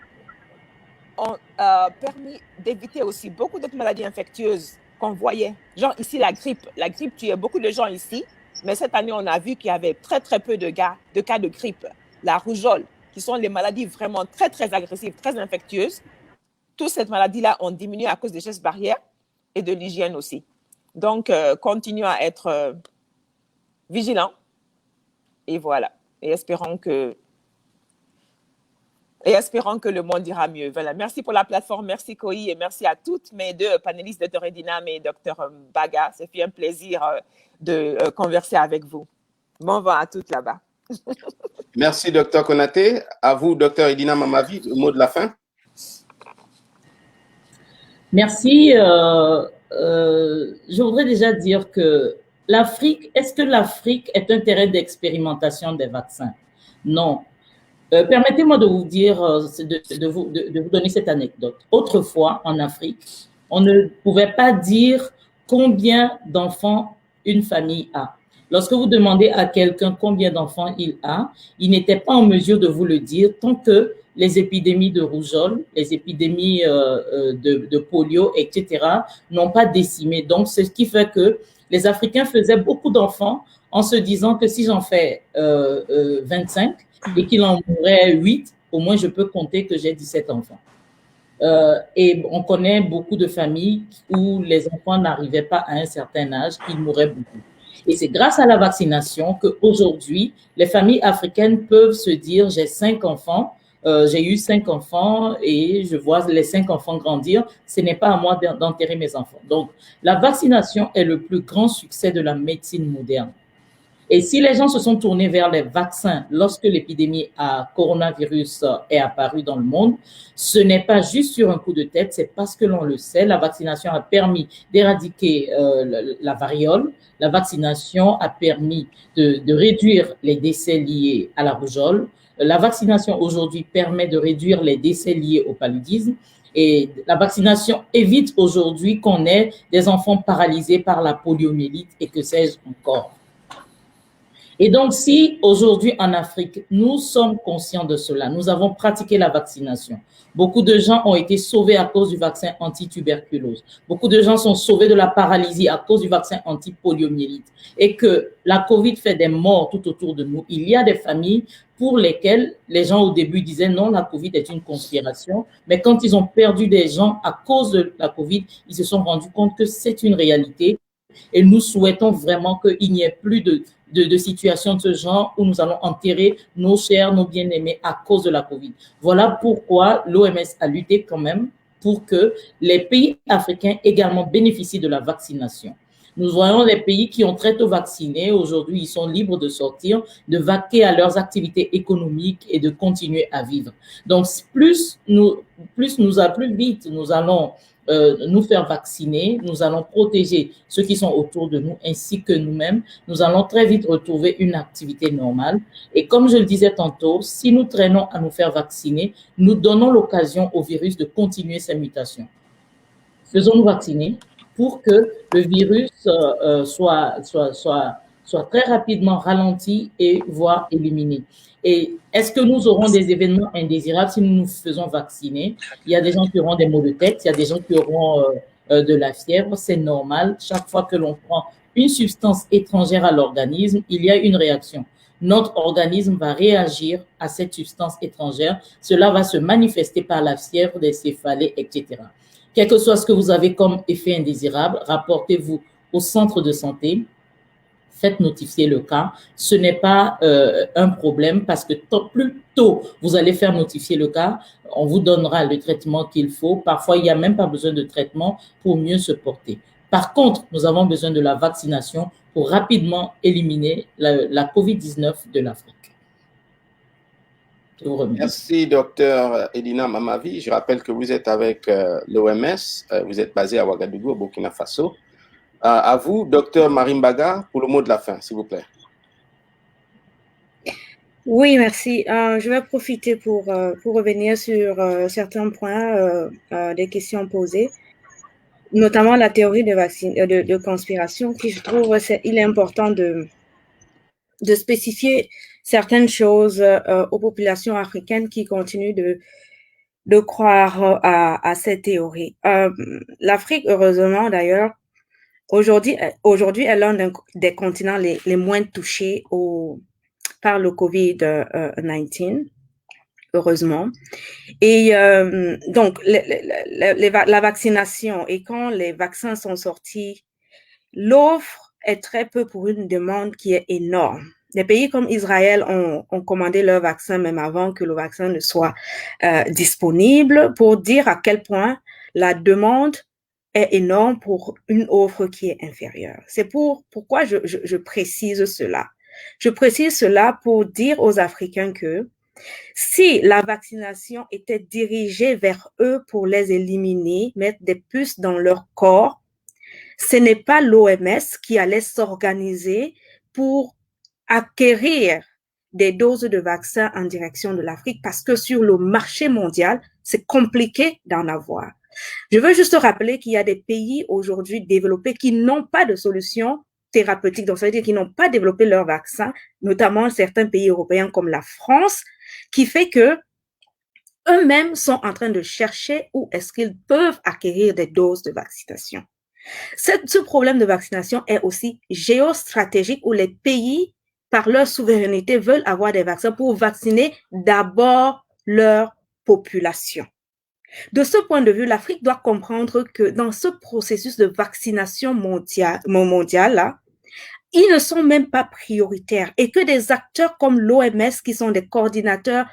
permis d'éviter aussi beaucoup d'autres maladies infectieuses qu'on voyait. Genre ici, la grippe. La grippe tuait beaucoup de gens ici, mais cette année, on a vu qu'il y avait très peu de cas de grippe. La rougeole, qui sont les maladies vraiment très agressives, très infectieuses. Toutes ces maladies-là ont diminué à cause des gestes barrières et de l'hygiène aussi. Donc, continuons à être vigilants. Et voilà. Et espérons que le monde ira mieux. Voilà. Merci pour la plateforme. Merci, Kohi. Et merci à toutes mes 2 panélistes, Dr Edina et Dr Baga. Ça fait un plaisir de converser avec vous. Bon vent à toutes là-bas. Merci, Dr Konaté. À vous, Dr Edina Mamavi, le mot de la fin. Merci. Je voudrais déjà dire que est-ce que l'Afrique est un terrain d'expérimentation des vaccins? Non. Permettez-moi de vous dire, de vous donner cette anecdote. Autrefois, en Afrique, on ne pouvait pas dire combien d'enfants une famille a. Lorsque vous demandez à quelqu'un combien d'enfants il a, il n'était pas en mesure de vous le dire tant que les épidémies de rougeole, les épidémies de polio, etc., n'ont pas décimé. Donc, ce qui fait que les Africains faisaient beaucoup d'enfants en se disant que si j'en fais 25 et qu'il en mourrait 8, au moins je peux compter que j'ai 17 enfants. Et on connaît beaucoup de familles où les enfants n'arrivaient pas à un certain âge, ils mouraient beaucoup. Et c'est grâce à la vaccination qu'aujourd'hui, les familles africaines peuvent se dire, j'ai 5 enfants, j'ai eu 5 enfants et je vois les 5 enfants grandir, ce n'est pas à moi d'enterrer mes enfants. Donc, la vaccination est le plus grand succès de la médecine moderne. Et si les gens se sont tournés vers les vaccins lorsque l'épidémie à coronavirus est apparue dans le monde, ce n'est pas juste sur un coup de tête, c'est parce que l'on le sait, la vaccination a permis d'éradiquer la variole, la vaccination a permis de réduire les décès liés à la rougeole, la vaccination aujourd'hui permet de réduire les décès liés au paludisme, et la vaccination évite aujourd'hui qu'on ait des enfants paralysés par la poliomyélite et que sais-je encore. Et donc, si aujourd'hui en Afrique, nous sommes conscients de cela, nous avons pratiqué la vaccination. Beaucoup de gens ont été sauvés à cause du vaccin anti-tuberculose. Beaucoup de gens sont sauvés de la paralysie à cause du vaccin anti-poliomyélite. Et que la COVID fait des morts tout autour de nous. Il y a des familles pour lesquelles les gens au début disaient non, la COVID est une conspiration. Mais quand ils ont perdu des gens à cause de la COVID, ils se sont rendus compte que c'est une réalité. Et nous souhaitons vraiment qu'il n'y ait plus de situations de ce genre où nous allons enterrer nos chers, nos bien-aimés à cause de la COVID. Voilà pourquoi l'OMS a lutté quand même pour que les pays africains également bénéficient de la vaccination. Nous voyons les pays qui ont très tôt vacciné, aujourd'hui ils sont libres de sortir, de vaquer à leurs activités économiques et de continuer à vivre. Donc plus vite nous allons nous faire vacciner, nous allons protéger ceux qui sont autour de nous ainsi que nous-mêmes. Nous allons très vite retrouver une activité normale. Et comme je le disais tantôt, si nous traînons à nous faire vacciner, nous donnons l'occasion au virus de continuer ses mutations. Faisons-nous vacciner pour que le virus soit très rapidement ralenti et voire éliminé. Et est-ce que nous aurons des événements indésirables si nous nous faisons vacciner? Il y a des gens qui auront des maux de tête, il y a des gens qui auront de la fièvre, c'est normal. Chaque fois que l'on prend une substance étrangère à l'organisme, il y a une réaction. Notre organisme va réagir à cette substance étrangère. Cela va se manifester par la fièvre, des céphalées, etc. Quel que soit ce que vous avez comme effet indésirable, rapportez-vous au centre de santé. Faites notifier le cas. Ce n'est pas un problème parce que plus tôt vous allez faire notifier le cas, on vous donnera le traitement qu'il faut. Parfois, il n'y a même pas besoin de traitement pour mieux se porter. Par contre, nous avons besoin de la vaccination pour rapidement éliminer la COVID-19 de l'Afrique. Je vous remercie. Merci, Dr Edina Mamavi. Je rappelle que vous êtes avec l'OMS. Vous êtes basé à Ouagadougou, au Burkina Faso. À vous, Dr Marimbaga, pour le mot de la fin, s'il vous plaît. Oui, merci. Je vais profiter pour revenir sur certains points des questions posées, notamment la théorie de conspiration, qui je trouve il est important de spécifier certaines choses aux populations africaines qui continuent de croire à cette théorie. L'Afrique, heureusement d'ailleurs, aujourd'hui est l'un des continents les moins touchés par le COVID-19, heureusement. Et donc, la vaccination, et quand les vaccins sont sortis, l'offre est très peu pour une demande qui est énorme. Des pays comme Israël ont commandé leur vaccin même avant que le vaccin ne soit disponible, pour dire à quel point la demande est énorme pour une offre qui est inférieure. C'est pourquoi je précise cela. Je précise cela pour dire aux Africains que si la vaccination était dirigée vers eux pour les éliminer, mettre des puces dans leur corps, ce n'est pas l'OMS qui allait s'organiser pour acquérir des doses de vaccins en direction de l'Afrique, parce que sur le marché mondial, c'est compliqué d'en avoir. Je veux juste rappeler qu'il y a des pays aujourd'hui développés qui n'ont pas de solution thérapeutique, donc ça veut dire qu'ils n'ont pas développé leur vaccin, notamment certains pays européens comme la France, qui fait que eux-mêmes sont en train de chercher où est-ce qu'ils peuvent acquérir des doses de vaccination. Ce problème de vaccination est aussi géostratégique où les pays, par leur souveraineté, veulent avoir des vaccins pour vacciner d'abord leur population. De ce point de vue, l'Afrique doit comprendre que dans ce processus de vaccination mondiale là, ils ne sont même pas prioritaires et que des acteurs comme l'OMS, qui sont des coordinateurs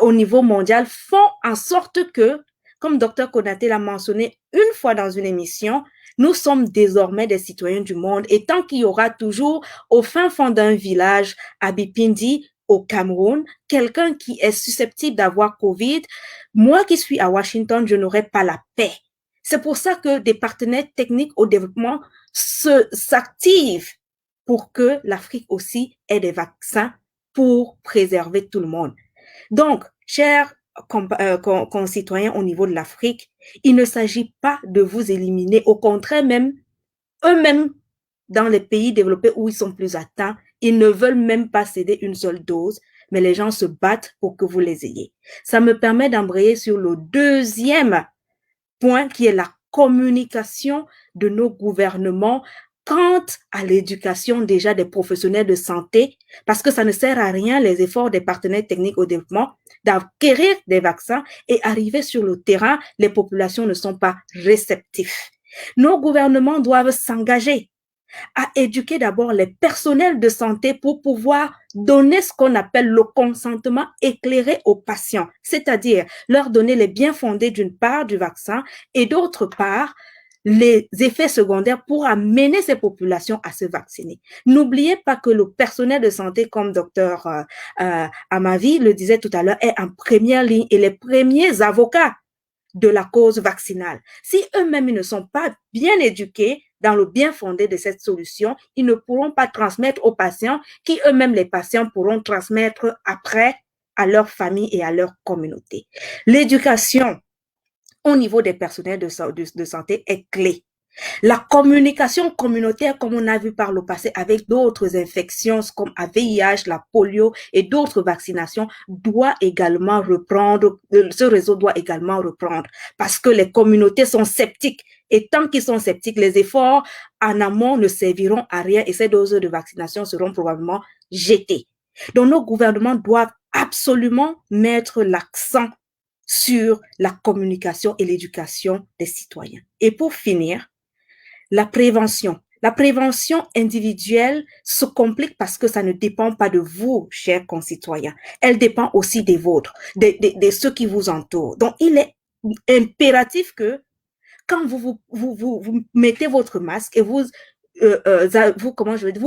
au niveau mondial, font en sorte que, comme Dr Konaté l'a mentionné une fois dans une émission, nous sommes désormais des citoyens du monde et tant qu'il y aura toujours au fin fond d'un village à Bipindi, au Cameroun, quelqu'un qui est susceptible d'avoir Covid, moi qui suis à Washington, je n'aurai pas la paix. C'est pour ça que des partenaires techniques au développement s'activent pour que l'Afrique aussi ait des vaccins pour préserver tout le monde. Donc, chers concitoyens au niveau de l'Afrique, il ne s'agit pas de vous éliminer. Au contraire, même eux-mêmes, dans les pays développés où ils sont plus atteints, ils ne veulent même pas céder une seule dose, mais les gens se battent pour que vous les ayez. Ça me permet d'embrayer sur le deuxième point qui est la communication de nos gouvernements quant à l'éducation déjà des professionnels de santé, parce que ça ne sert à rien les efforts des partenaires techniques au développement d'acquérir des vaccins et arriver sur le terrain, les populations ne sont pas réceptives. Nos gouvernements doivent s'engager à éduquer d'abord les personnels de santé pour pouvoir donner ce qu'on appelle le consentement éclairé aux patients, c'est-à-dire leur donner les biens fondés d'une part du vaccin et d'autre part les effets secondaires pour amener ces populations à se vacciner. N'oubliez pas que le personnel de santé, comme Dr Amavi le disait tout à l'heure, est en première ligne et les premiers avocats de la cause vaccinale. Si eux-mêmes ne sont pas bien éduqués dans le bien fondé de cette solution, ils ne pourront pas transmettre aux patients qui eux-mêmes, les patients, pourront transmettre après à leur famille et à leur communauté. L'éducation au niveau des personnels de santé est clé. La communication communautaire, comme on a vu par le passé avec d'autres infections comme la VIH, la polio et d'autres vaccinations, doit également reprendre, ce réseau doit également reprendre parce que les communautés sont sceptiques et tant qu'ils sont sceptiques, les efforts en amont ne serviront à rien et ces doses de vaccination seront probablement jetées. Donc nos gouvernements doivent absolument mettre l'accent sur la communication et l'éducation des citoyens. Et pour finir, la prévention. La prévention individuelle se complique parce que ça ne dépend pas de vous, chers concitoyens. Elle dépend aussi des vôtres, de ceux qui vous entourent. Donc, il est impératif que quand vous mettez votre masque et vous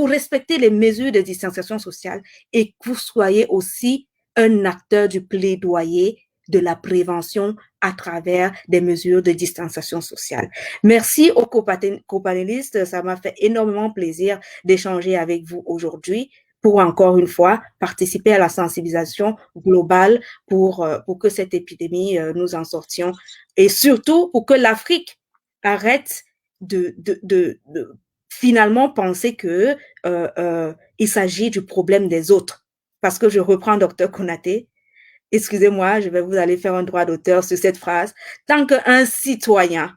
respectez les mesures de distanciation sociale et que vous soyez aussi un acteur du plaidoyer de la prévention à travers des mesures de distanciation sociale. Merci aux copanélistes, ça m'a fait énormément plaisir d'échanger avec vous aujourd'hui pour encore une fois participer à la sensibilisation globale pour que cette épidémie, nous en sortions et surtout pour que l'Afrique arrête de finalement penser que il s'agit du problème des autres. Parce que je reprends Dr Konaté, excusez-moi, je vais vous aller faire un droit d'auteur sur cette phrase. Tant qu'un citoyen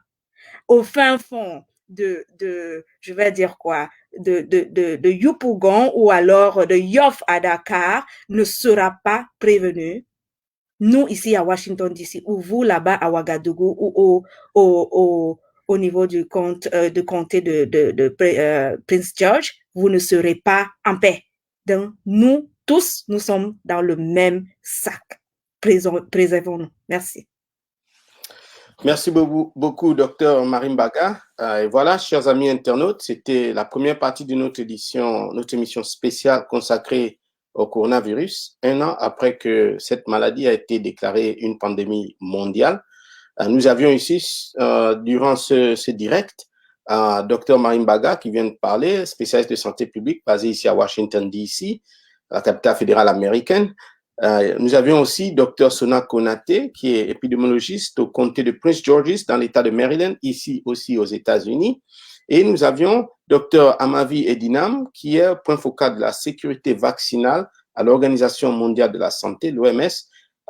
au fin fond je vais dire quoi, de Yopougon ou alors de Yoff à Dakar ne sera pas prévenu, nous ici à Washington DC ou vous là-bas à Ouagadougou ou au niveau du comté de Prince George, vous ne serez pas en paix. Donc, nous tous, nous sommes dans le même sac. Préservons-nous. Merci. Merci beaucoup, Dr Marimbaga. Et voilà, chers amis internautes, c'était la première partie de notre émission spéciale consacrée au coronavirus, un an après que cette maladie a été déclarée une pandémie mondiale. Nous avions ici, durant ce direct, Dr Marimbaga qui vient de parler, spécialiste de santé publique basé ici à Washington, D.C., la capitale fédérale américaine. Nous avions aussi Dr Sona Konaté, qui est épidémiologiste au comté de Prince George's dans l'État de Maryland, ici aussi aux États-Unis. Et nous avions Dr Amavi Edinam, qui est point focal de la sécurité vaccinale à l'Organisation mondiale de la santé, l'OMS,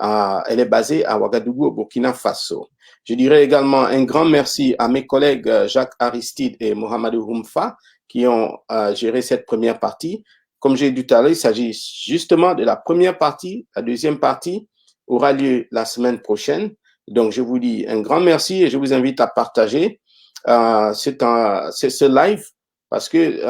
Elle est basée à Ouagadougou, au Burkina Faso. Je dirais également un grand merci à mes collègues Jacques Aristide et Mohamedou Houmfa qui ont géré cette première partie. Comme j'ai dit tout à l'heure, il s'agit justement de la première partie. La deuxième partie aura lieu la semaine prochaine. Donc, je vous dis un grand merci et je vous invite à partager ce live parce que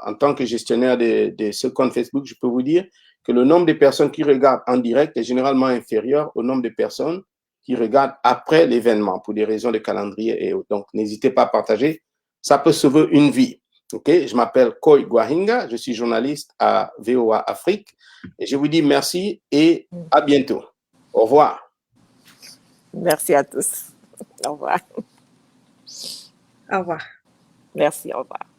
en tant que gestionnaire de ce compte Facebook, je peux vous dire que le nombre de personnes qui regardent en direct est généralement inférieur au nombre de personnes qui regardent après l'événement pour des raisons de calendrier et autres. Donc, n'hésitez pas à partager. Ça peut sauver une vie. OK? Je m'appelle Koy Gwahinga. Je suis journaliste à VOA Afrique. Et je vous dis merci et à bientôt. Au revoir. Merci à tous. Au revoir. Au revoir. Merci, au revoir.